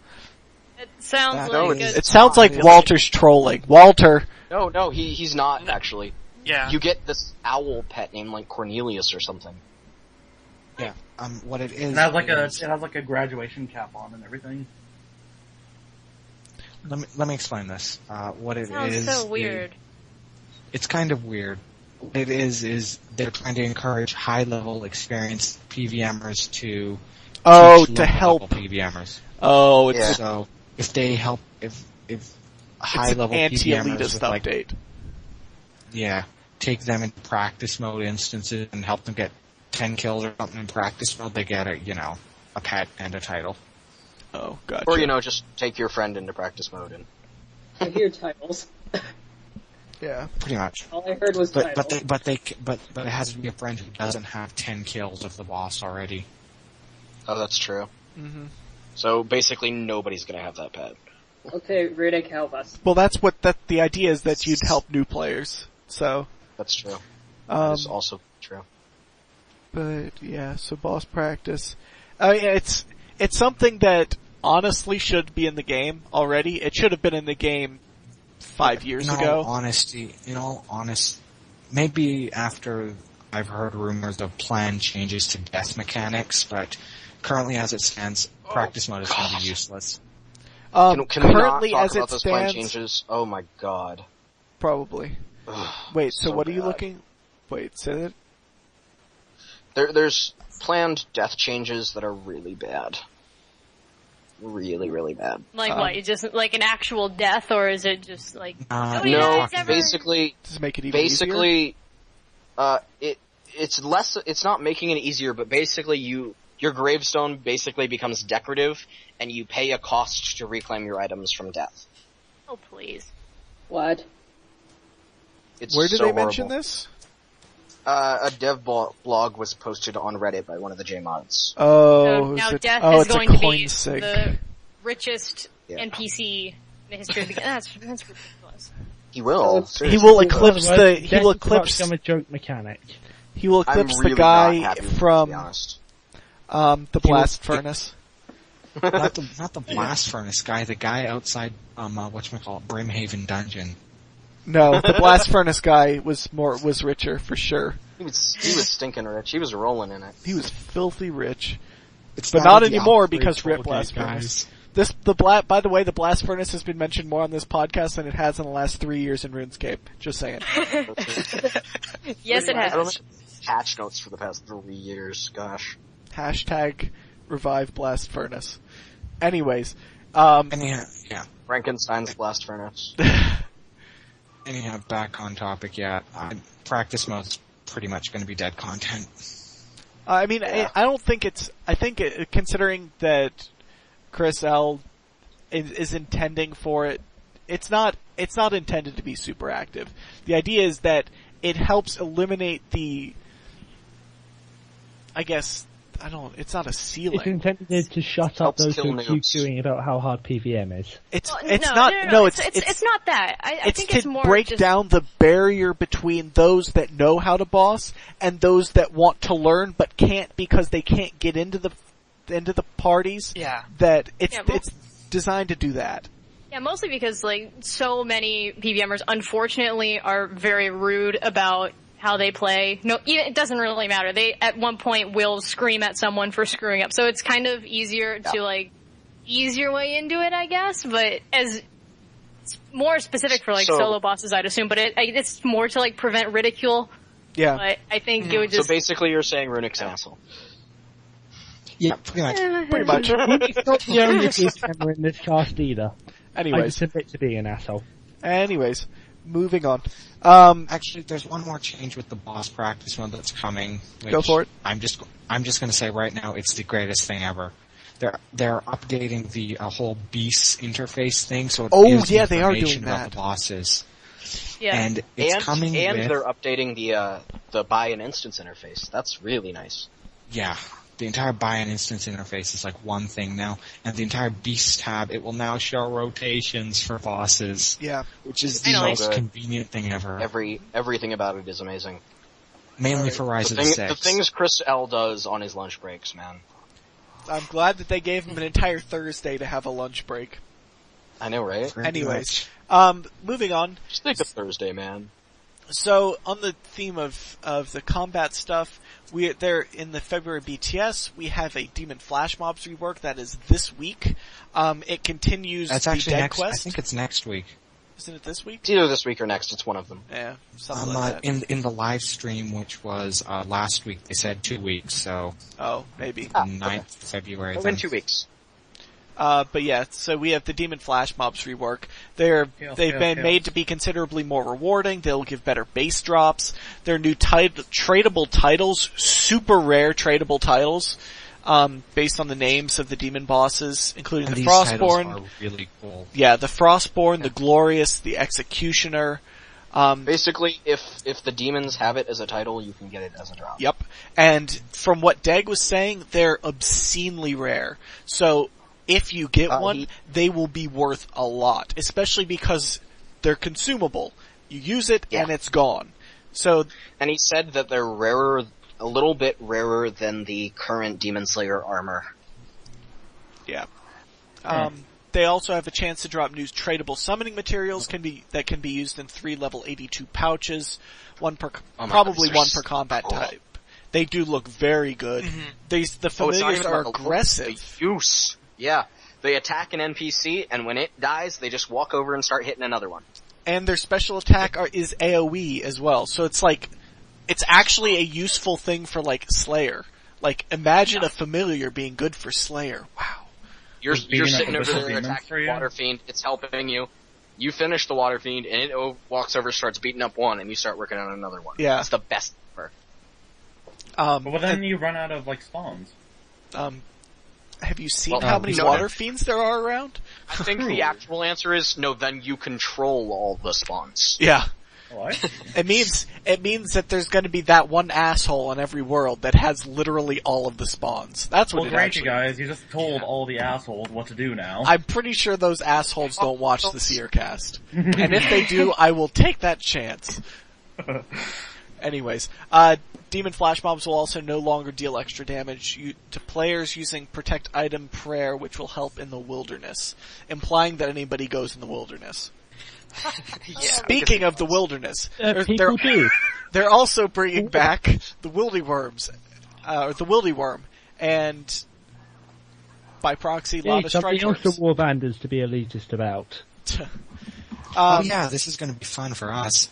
It sounds It sounds like Walter's trolling. Walter. No, he's not actually. Yeah. You get this owl pet named like Cornelius or something. Yeah. What it is. It has like a graduation cap on and everything. Let me explain this. What it sounds is. so weird. It's kind of weird. What it is they're trying to encourage high-level experienced PVMers to help PVMers. Oh, it's so if they help if high-level anti-elitist PVMers update. Take them into practice mode instances and help them get 10 kills or something in practice mode, they get a pet and a title. Oh, gotcha. Or just take your friend into practice mode and I hear titles. Yeah, pretty much. All I heard was titles. But it has to be a friend who doesn't have 10 kills of the boss already. Oh, that's true. Mm-hmm. So basically, nobody's gonna have that pet. Okay, Runic, help us. Well, that's what the idea is, that you'd help new players. So that's true. That's also true. But yeah, so boss practice. I mean, it's something that honestly should be in the game already. It should have been in the game 5 years ago. In all honesty, maybe after I've heard rumors of planned changes to death mechanics, but currently as it stands, practice mode is going to be useless. Can we not Currently, talk as about it those planned stands, changes? Oh my god. probably. Wait, so what are you looking? Wait, say that. There's planned death changes that are really bad. Really, really bad. Like what? You just like an actual death, or is it just like no? Basically, does it make it even easier? It's not making it easier, but basically your gravestone basically becomes decorative, and you pay a cost to reclaim your items from death. Oh please! What? Where did so they mention horrible. this? A dev blog was posted on Reddit by one of the JMods. Oh, now it's death it's is going a to be coin sig. the richest NPC in the history of the game. That's ridiculous. He will. He will eclipse the. He will eclipse. Become a joke mechanic. He will eclipse I'm really the guy not happy, from to be honest. The blast furnace. not the blast furnace guy, the guy outside Brimhaven dungeon. No, the blast furnace guy was richer for sure. He was stinking rich. He was rolling in it. He was filthy rich. It's But not anymore because Rip Blast Furnace. guys. By the way, the Blast Furnace has been mentioned more on this podcast than it has in the last 3 years in RuneScape. Just saying. Yes, it I don't has. think patch notes for the past 3 years. Gosh. Hashtag revive Blast Furnace. Anyways, Anyhow, Frankenstein's blast furnace. back on topic, practice mode's pretty much going to be dead content. I mean, Yeah. I don't think considering that Chris L is intending for it, it's not intended to be super active. The idea is that it helps eliminate it's not a ceiling. It's intended to shut up Helps those who kill keep noobs. doing about how hard PVM is. It's Well, it's no, not no, it's not that. I think to it's more break just, down the barrier between those that know how to boss and those that want to learn but can't because they can't get into the parties. Yeah. That it's Yeah, well- it's designed to do that. Yeah, mostly because like so many PVMers unfortunately are very rude about how they play. No, it doesn't really matter. They at one point will scream at someone for screwing up. So it's kind of easier to ease your way into it, I guess. But as it's more specific for solo bosses, I'd assume. But it's more to prevent ridicule. Yeah. But I think it would just. So basically you're saying Runic's an asshole. Yeah, pretty much. Pretty much. He's not the only PVMer in this cast either. I Anyways. just admit to being an asshole. Anyways. Moving on. Actually, there's one more change with the boss practice mode that's coming. Go for it. I'm just going to say right now, it's the greatest thing ever. They're updating the whole beast interface thing, so it gives yeah, they are information doing about that. the bosses. Yeah. And it's coming and with, they're updating the buy an instance interface. That's really nice. yeah, the entire buy an instance interface is one thing now, and the entire beast tab, it will now show rotations for bosses. Yeah. Which is the Finally. most convenient thing ever. Everything about it is amazing. Mainly for Rise of the Six. The things Chris L does on his lunch breaks, man. I'm glad that they gave him an entire Thursday to have a lunch break. I know, right? Anyways, moving on. Just take a Thursday, man. So, on the theme of the combat stuff, there in the February BTS, we have a Demon Flash Mobs rework that is this week. It continues That's the actually Dead next, Quest. I think it's next week. Isn't it this week? It's either this week or next, it's one of them. Yeah, something like that. In the live stream, which was last week, they said 2 weeks, so... Oh, maybe. 9th of February. In 2 weeks. But yeah, so we have the Demon Flash Mobs rework. They've been made to be considerably more rewarding. They'll give better base drops. They're new tradable titles, super rare tradable titles, based on the names of the demon bosses, including the Frostborn. Titles are really cool. Yeah, the Frostborn, the Glorious, the Executioner. Basically, if the demons have it as a title, you can get it as a drop. Yep. And from what Deg was saying, they're obscenely rare. So, if you get one, they will be worth a lot, especially because they're consumable. You use it and it's gone. So, and he said that they're rarer, a little bit rarer than the current Demon Slayer armor. Yeah. They also have a chance to drop new tradable summoning materials that can be used in 3 level 82 pouches, probably one per combat type. They do look very good. Mm-hmm. The familiars are aggressive. Use. Yeah. They attack an NPC, and when it dies, they just walk over and start hitting another one. And their special attack is AoE as well, so it's actually a useful thing for, Slayer. Imagine a familiar being good for Slayer. Wow. You're sitting over there attacking Water Fiend, it's helping you. You finish the Water Fiend, and it walks over, starts beating up one, and you start working on another one. Yeah. It's the best ever. But then you run out of, spawns. Have you seen how many Water Fiends there are around? I think the actual answer is no, then you control all the spawns. Yeah. What? It means that there's gonna be that one asshole in every world that has literally all of the spawns. That's what it actually... Well, great, you guys. You just told all the assholes what to do now. I'm pretty sure those assholes don't watch the Seercast. And if they do, I will take that chance. Anyways, Demon Flash Mobs will also no longer deal extra damage to players using Protect Item Prayer, which will help in the wilderness, implying that anybody goes in the wilderness. Speaking of the wilderness, they're also bringing back the Wildy Worms, or the Wildy Worm, and by proxy, Lava Strike Worms. Something else for Warbanders to be elitist about. Yeah, this is going to be fun for us.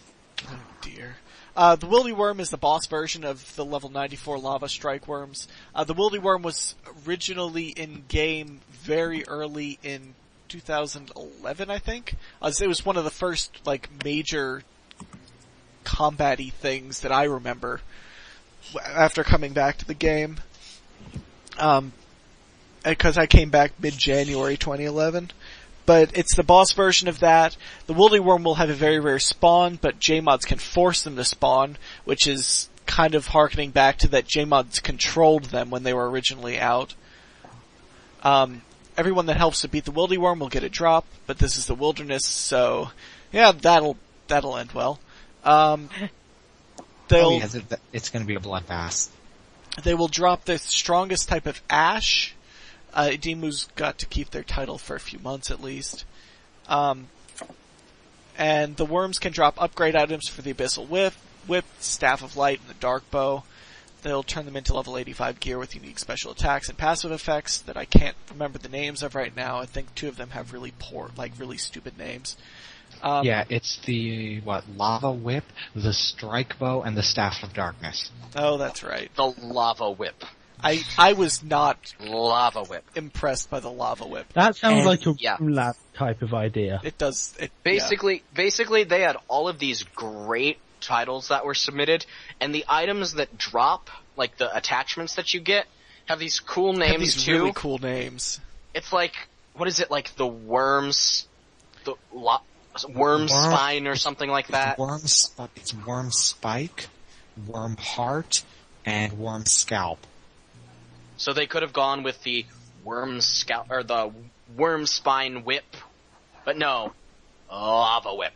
Oh dear. The Wildy Worm is the boss version of the level 94 Lava Strike Worms. The Wildy Worm was originally in-game very early in 2011, I think. It was one of the first, major combat-y things that I remember after coming back to the game. Because I came back mid-January 2011. But it's the boss version of that. The Wildy Worm will have a very rare spawn, but JMods can force them to spawn, which is kind of harkening back to that JMods controlled them when they were originally out. Everyone that helps to beat the Wildy Worm will get a drop, but this is the wilderness, so yeah, that'll end well. It's going to be a bloodbath. They will drop the strongest type of ash. Demu's got to keep their title for a few months at least. And the worms can drop upgrade items for the Abyssal Whip, Staff of Light, and the Dark Bow. They'll turn them into level 85 gear with unique special attacks and passive effects that I can't remember the names of right now. I think 2 of them have really really stupid names. It's the, Lava Whip, the Strike Bow, and the Staff of Darkness. Oh, that's right. The Lava Whip. I was not Lava Whip impressed by the Lava Whip. That sounds like a Runelabs type of idea. It does. Basically, they had all of these great titles that were submitted, and the items that drop, the attachments that you get, have these cool names too. Really cool names. It's what is it, the worms, worm spine or something like that? It's worm spike, worm heart, and worm scalp. So they could have gone with the worm scalp, or the worm spine whip, but no, lava whip.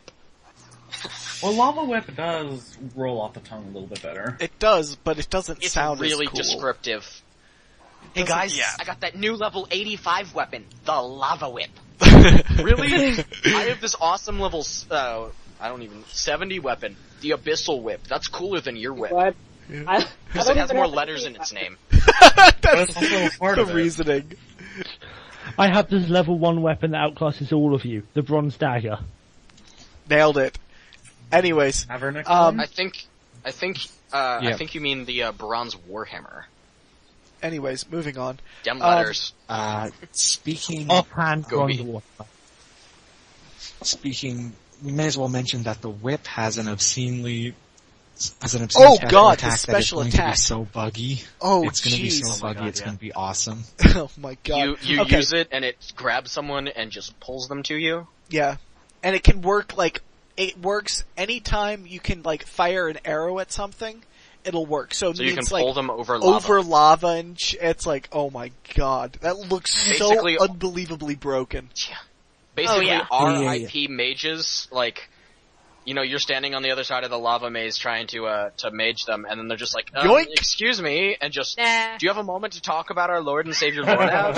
Well, Lava Whip does roll off the tongue a little bit better. It does, but it doesn't sound really as cool. descriptive. Hey guys, I got that new level 85 weapon, the Lava Whip. Really? I have this awesome level, 70 weapon, the Abyssal Whip. That's cooler than your whip. What? Because it has more letters in its name. That's part the of it. reasoning. I have this level 1 weapon that outclasses all of you, the Bronze Dagger. Nailed it. Anyways, I think you mean the Bronze Warhammer. Anyways, moving on. Dem letters. Speaking Offhand, Go Bronze me. Warhammer. Speaking, we may as well mention that the whip has an obscene Oh special god, the attack special that is going attack. to be so buggy. Oh it's going to be jeez. so buggy, it's going to be awesome. Oh my god. You Okay. use it and it grabs someone and just pulls them to you. Yeah. And it can work it works anytime you can fire an arrow at something, it'll work. So you can means, pull them over lava. Over lava and it's oh my god. That looks Basically- so unbelievably broken. Basically, Oh, yeah. RIP mages, you're standing on the other side of the lava maze trying to mage them, and then they're just like, Yoink! excuse me, and just, Nah. do you have a moment to talk about our Lord and Savior Runelabs?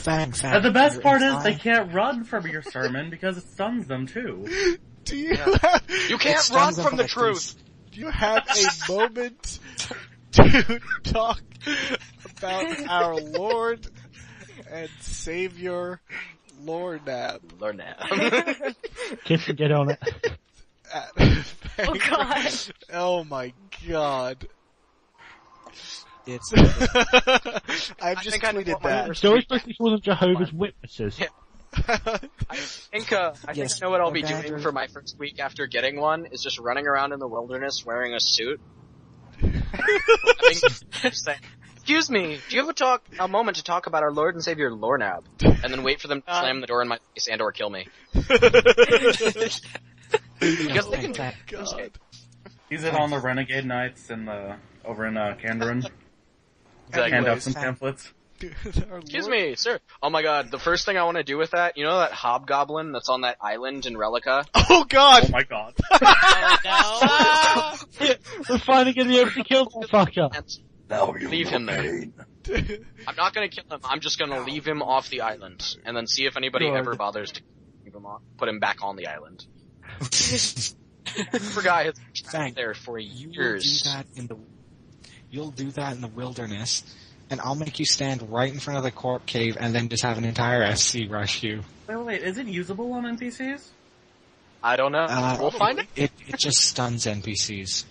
Thanks. And the best part is they can't run from your sermon because it stuns them too. Do you have, You can't run from the truth! do you have a moment to talk about our Lord and Savior Runelabs. Kitten, get on it. Oh god. Oh my god. It's I've just think I know tweeted what my that. first- So we're supposed to call them Jehovah's Witnesses. I think I know what I'll be doing for my first week after getting one, is just running around in the wilderness wearing a suit. Saying, excuse me, do you have a moment to talk about our Lord and Savior Lornab? And then wait for them to slam the door in my face and or kill me. Because they can God. Use it on the Renegade Knights over in Kandarin. Hand out some pamphlets. Excuse me, sir. Oh my god, the first thing I want to do with that, you know that hobgoblin that's on that island in Relica? Oh god! Oh my god. We're finally going to be able to kill that fucker. Now you Leave him there. I'm not gonna kill him, I'm just gonna leave him off the island, and then see if anybody ever bothers to keep him off, put him back on the island. Poor guy has been there for years. You'll do that in the wilderness, and I'll make you stand right in front of the corp cave and then just have an entire SC rush you. Wait, is it usable on NPCs? I don't know. We'll find it. It just stuns NPCs.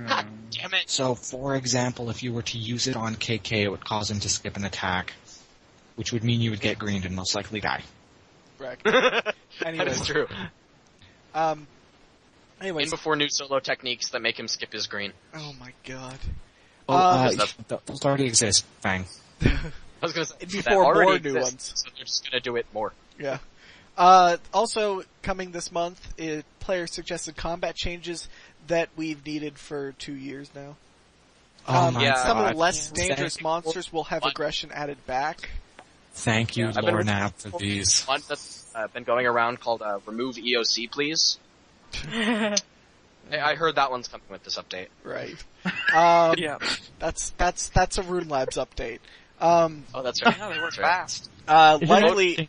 God damn it. So, for example, if you were to use it on KK, it would cause him to skip an attack, which would mean you would get greened and most likely die. Correct. That Anyways. is true. Anyways. In before new solo techniques that make him skip his green. Oh my god. Those already exist. Bang. I was gonna say, Before that already more new exists, ones. so they're just gonna do it more. Yeah. Also, coming this month, player suggested combat changes that we've needed for 2 years now. Oh my Some of God. the less dangerous monsters will have aggression added back. Thank you, I've been Lornab, for these. One that's been going around called Remove EOC, please. I heard that one's coming with this update. Right. Yeah. That's a Runelabs update. Oh, that's right. Yeah, they work That's right. fast. Likely,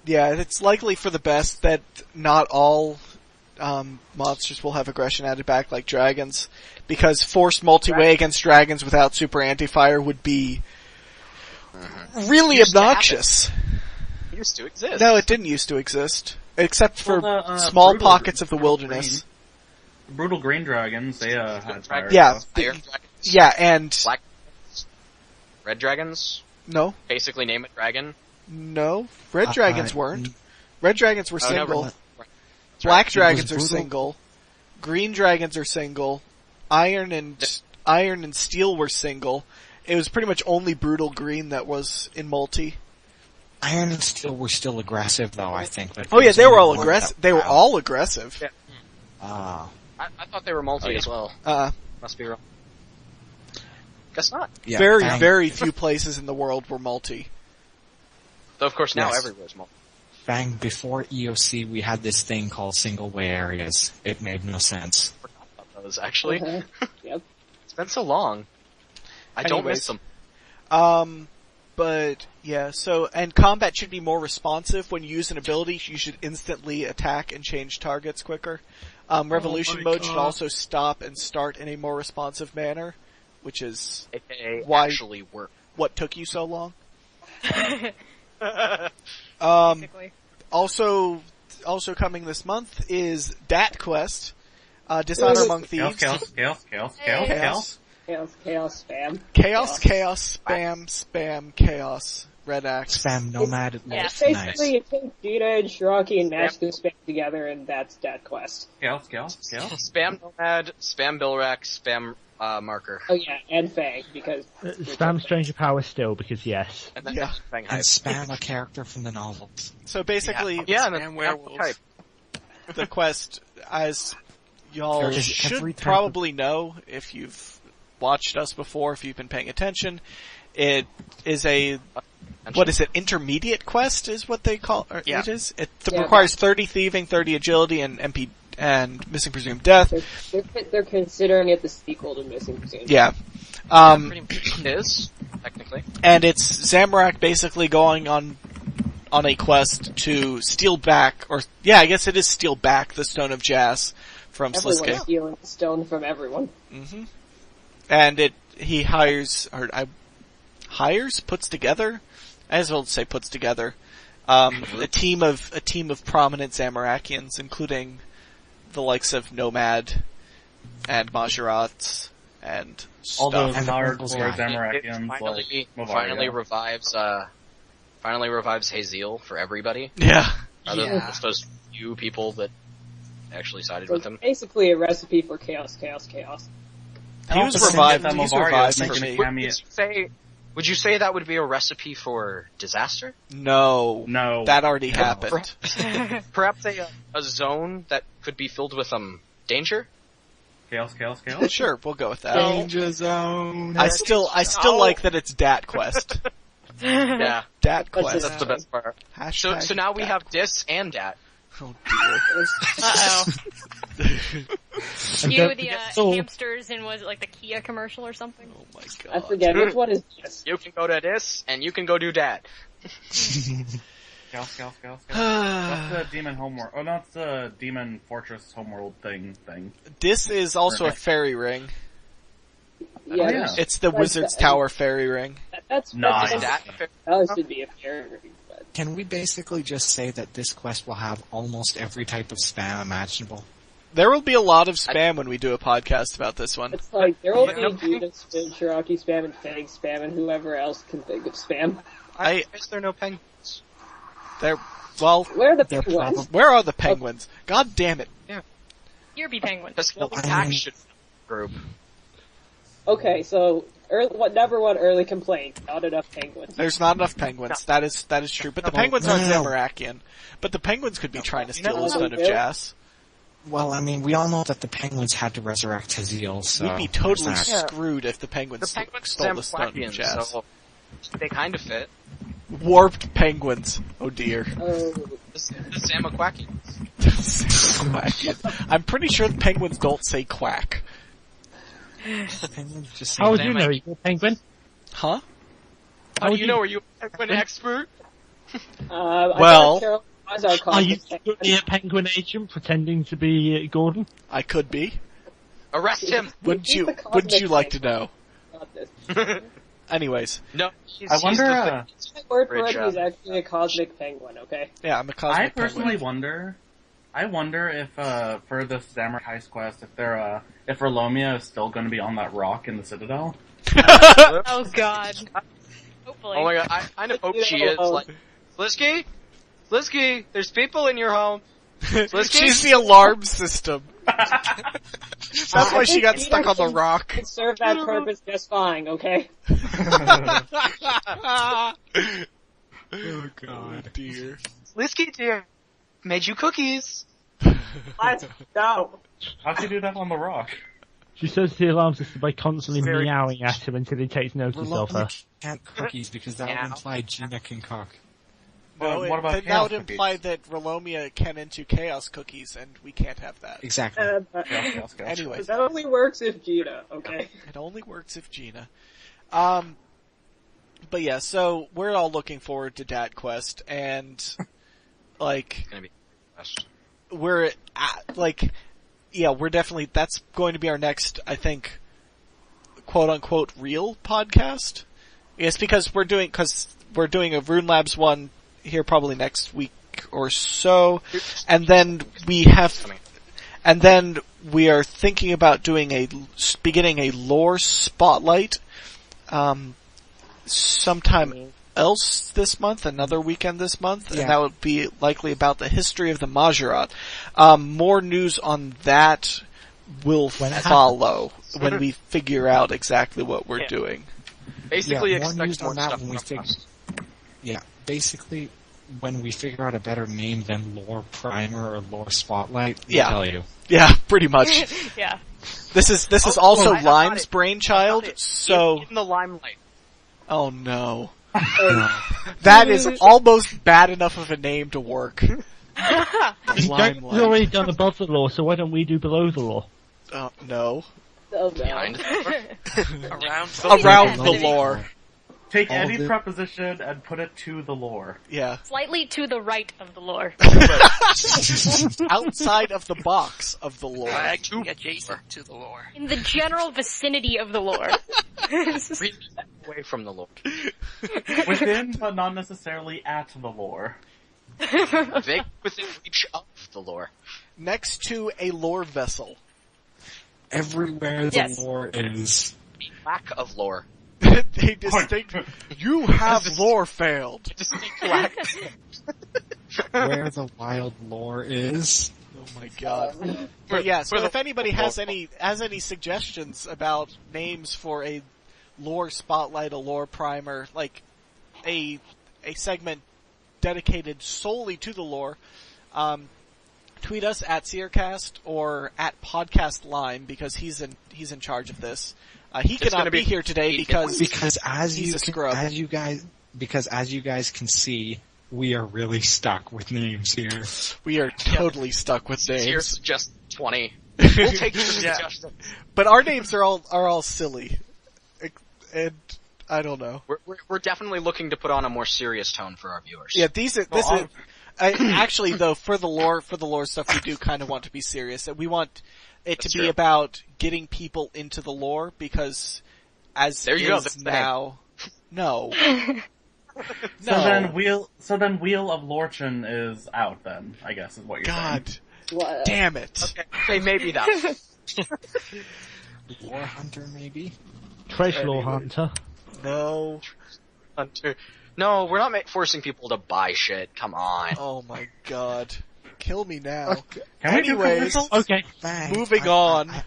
yeah, it's likely for the best that not all monsters will have aggression added back, like dragons, because forced multi-way against dragons without super anti-fire would be really obnoxious. It used to exist. No, it didn't used to exist, except for small Brutal pockets of the wilderness. Brutal Green Dragons, they had fire. Yeah, Iron dragons, yeah, and black, red dragons. no, Basically, name it dragon. no, red dragons weren't. Red dragons were Oh, no, single. That's Black right. dragons are brutal. single. Green dragons are single. Iron and steel were single. It was pretty much only brutal green that was in multi. Iron and Steel were still aggressive, though, I think. But Oh yeah, they were all one aggressive. that- They were wow. all aggressive. Yeah. Ah. I thought they were multi as well. Must be wrong. Guess not. Yeah, very, bang. very few places in the world were multi. Though of course now Yes. everywhere's multiple. Fang, before EOC, we had this thing called single-way areas. It made no sense. I forgot about those actually. Yep. It's been so long. I don't miss them. But yeah, so and combat should be more responsive. When you use an ability, you should instantly attack and change targets quicker. Revolution mode should also stop and start in a more responsive manner, which is AKA why actually work. what took you so long. Basically. Also coming this month is Dat Quest, Dishonor Among Thieves. Chaos. Chaos, spam. Chaos, spam, chaos, Red Axe. Spam Nomad. Yeah. Nice. Basically, you take Geena and Siroki and mash them spam together, and that's that quest. Chaos. Spam Nomad, spam Billrack, spam Marker. Oh yeah, and Fang, because... Spam Stranger Power still, because yes. And then Yeah. Fang And Hype. spam a character from the novels. So basically, Yeah, and then Spam werewolves. Type. the quest, as y'all There is every should type of- probably know if you've watched us before, if you've been paying attention, it is a, what is it, intermediate quest is what they call it is? It requires 30 thieving, 30 agility, and MP, and Missing Presumed Death. They're considering it the sequel to Missing Presumed. Yeah. Pretty much is, technically. And it's Zamorak basically going on a quest to steal back, I guess it is steal back the Stone of Jas from Everyone's Sliske. stealing stone from everyone. Mm-hmm. And he puts together, I as well say puts together, a team of prominent Zamorakians, including the likes of Nomad and Majorat and All stuff. those And the hardcore purples guy. Zamorakians It like finally Movaria. revives Haziel for everybody. Yeah. Rather than just those few people that actually sided So with it's him. basically a recipe for chaos. He was Also, revived. that He's Movaria revived is for making me. a cameo- Would you say that would be a recipe for disaster? No. No. That already happened. Perhaps a zone that could be filled with danger? Chaos. Sure, we'll go with that. Danger zone. I still like that it's Dat Quest. Yeah. Dat Quest. That's the best part. Hashtag So now we Dat. have Dis and Dat. Oh dear. Uh-oh. And Cue don't the forget Thor. hamsters in, was it like the Kia commercial or something? Oh my I god. forget, which one is this? You can go to Dis, and you can go do Dat. Chaos. That's the Demon Homeworld. Oh, no, it's the Demon Fortress Homeworld thing. This is also a fairy ring. Yeah, yeah. It's the Wizard's Tower fairy ring. that's Nice. Dat. that should be a fair ring, but Can we basically just say that this quest will have almost every type of spam imaginable? There will be a lot of spam when we do a podcast about this one. it's like there will be No. Geena spam, Siroki spam, and Fang spam, and whoever else can think of spam. Is there no penguins? Well, Where are the They're penguins? where are the penguins? God damn it. Yerby penguins. Because Well, the I pack mean- should group. Okay, so number one early complaint: not enough penguins. There's not enough penguins. That is true. But the penguins aren't Zamorakian. But the penguins could be trying to steal the Stone of Jas. Well, I mean, we all know that the penguins had to resurrect Haziel, so... We'd be totally there's that. screwed if the penguins The penguins stole the Stone of Zamquakians, Jas. so they kind of fit. Warped penguins. Oh dear. Oh, The Zamaquakians. I'm pretty sure the penguins don't say quack. Penguins just How would say- you know? You're a penguin? Huh? How do you know? Are you a penguin expert? Well, I thought Carol was our Are you cosmic secretly a penguin agent pretending to be Gordon? I could be. Arrest him! Wouldn't He's you? the cosmic Wouldn't you like to know? penguin. Anyways, No, I wonder, My word for Great it, job. he's actually a cosmic penguin, okay? yeah, I'm a I cosmic personally penguin. wonder if, for this Zamorak Heist quest, if Erlomia is still gonna be on that rock in the Citadel. Oh god. Hopefully. Oh my god, I kind of hope she is. Like, Slisky, there's people in your home. She's the alarm system. That's why she got stuck on the rock. Can serve that purpose just fine, okay? Oh God. dear. Slisky, dear, made you cookies. Let's go! How'd she do that on the rock? She says the alarm system by constantly Very- meowing at him until he takes notice of her. Erlomia can't cookies because that would Meow. imply Geena can cook. No, what about that would chaos imply that Relomia can into chaos cookies, and we can't have that. Exactly. Chaos. Anyways. That only works if Geena, okay? It only works if Geena. But yeah, so we're all looking forward to Dat Quest, and, like, It's gonna be best. we're definitely, that's going to be our next, I think, quote unquote real podcast. Yes, because we're doing a Runelabs one here probably next week or so, and then we are thinking about beginning a lore spotlight, sometime else this month, another weekend this month, and that would be likely about the history of the Majorat. More news on that will follow when we figure out exactly what we're doing. Basically, more expect news more on that stuff when we from us. basically, when we figure out a better name than Lore Primer or Lore Spotlight, we'll Yeah. tell you. Yeah, pretty much. Yeah. This is also I got Lime's it. brainchild, so... In the limelight. Oh no. That is almost bad enough of a name to work. We've Limelight. already done above the law, so why don't we do below the law? No. Oh, no. Behind. Around the lore. Take All any the- preposition and put it to the lore. Yeah. Slightly to the right of the lore. Outside of the box of the lore. Flag adjacent to the lore. In the general vicinity of the lore. Really away from the Lord. Within, but not necessarily at the lore. Vague within reach of the lore. Next to a lore vessel. Everywhere the Yes. lore is. Lack of lore. They distinct. You have lore failed. Distinct lack. Where the wild lore is. Oh my god. But yeah, so if anybody has any suggestions about names for a lore spotlight, a lore primer, like a segment dedicated solely to the lore, tweet us at Seercast or at Podcast Lime, because he's in charge of this. He cannot be here today because as he's you a scrub. as you guys can see, we are really stuck with names here. We are totally stuck with Here's names. just 20. We'll take your suggestions. But our names are all silly. And I don't know. We're definitely looking to put on a more serious tone for our viewers. Yeah, actually though, for the lore stuff, we do kind of want to be serious. And we want it to be about getting people into the lore, because as There you is go, that's the now, no. So then Wheel of Lorchin is out then, I guess is what you're God What? damn it. Okay, maybe that. Lore Hunter, maybe? Treasure Lore Hunter. No. Hunter. No, we're not forcing people to buy shit. Come on. Oh my god. Kill me now. Can we do Anyways, commercials? Okay. Bang. moving on. I'm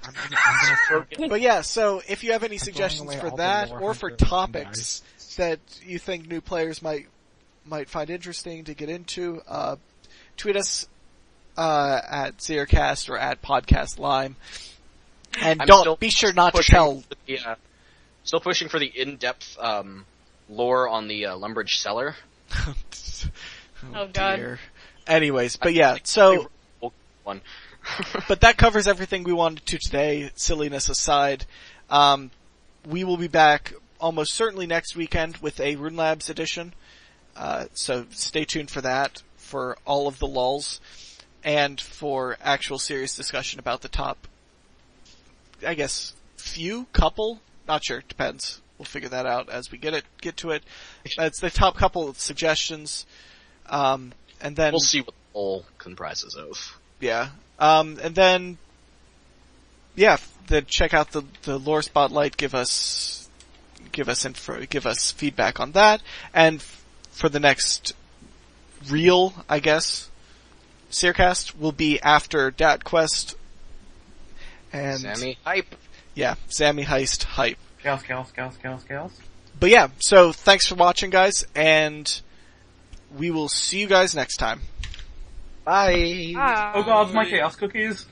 gonna throw But yeah, so if you have any throwing suggestions away for all the that, Lore or for Hunter topics that you think new players might find interesting to get into, tweet us at Seercast or at Podcast Lime. And I'm don't still be sure not to pushing tell. Still pushing for the in-depth lore on the Lumbridge Cellar. Oh, God. Dear. Anyways, but yeah, so One. but that covers everything we wanted to today, silliness aside. We will be back almost certainly next weekend with a Runelabs edition. So stay tuned for that, for all of the lulls, and for actual serious discussion about the top, I guess, couple, not sure, depends. We'll figure that out as we get to it. It's the top couple of suggestions, and then We'll see what the poll comprises of. yeah. And then, check out the lore spotlight. Give us feedback on that. And for the next real, I guess, Seercast will be after Dat Quest. And Sammy, hype. yeah, Sammy Heist hype. Gals. But yeah, so thanks for watching, guys, and we will see you guys next time. Bye. Oh god, my chaos cookies.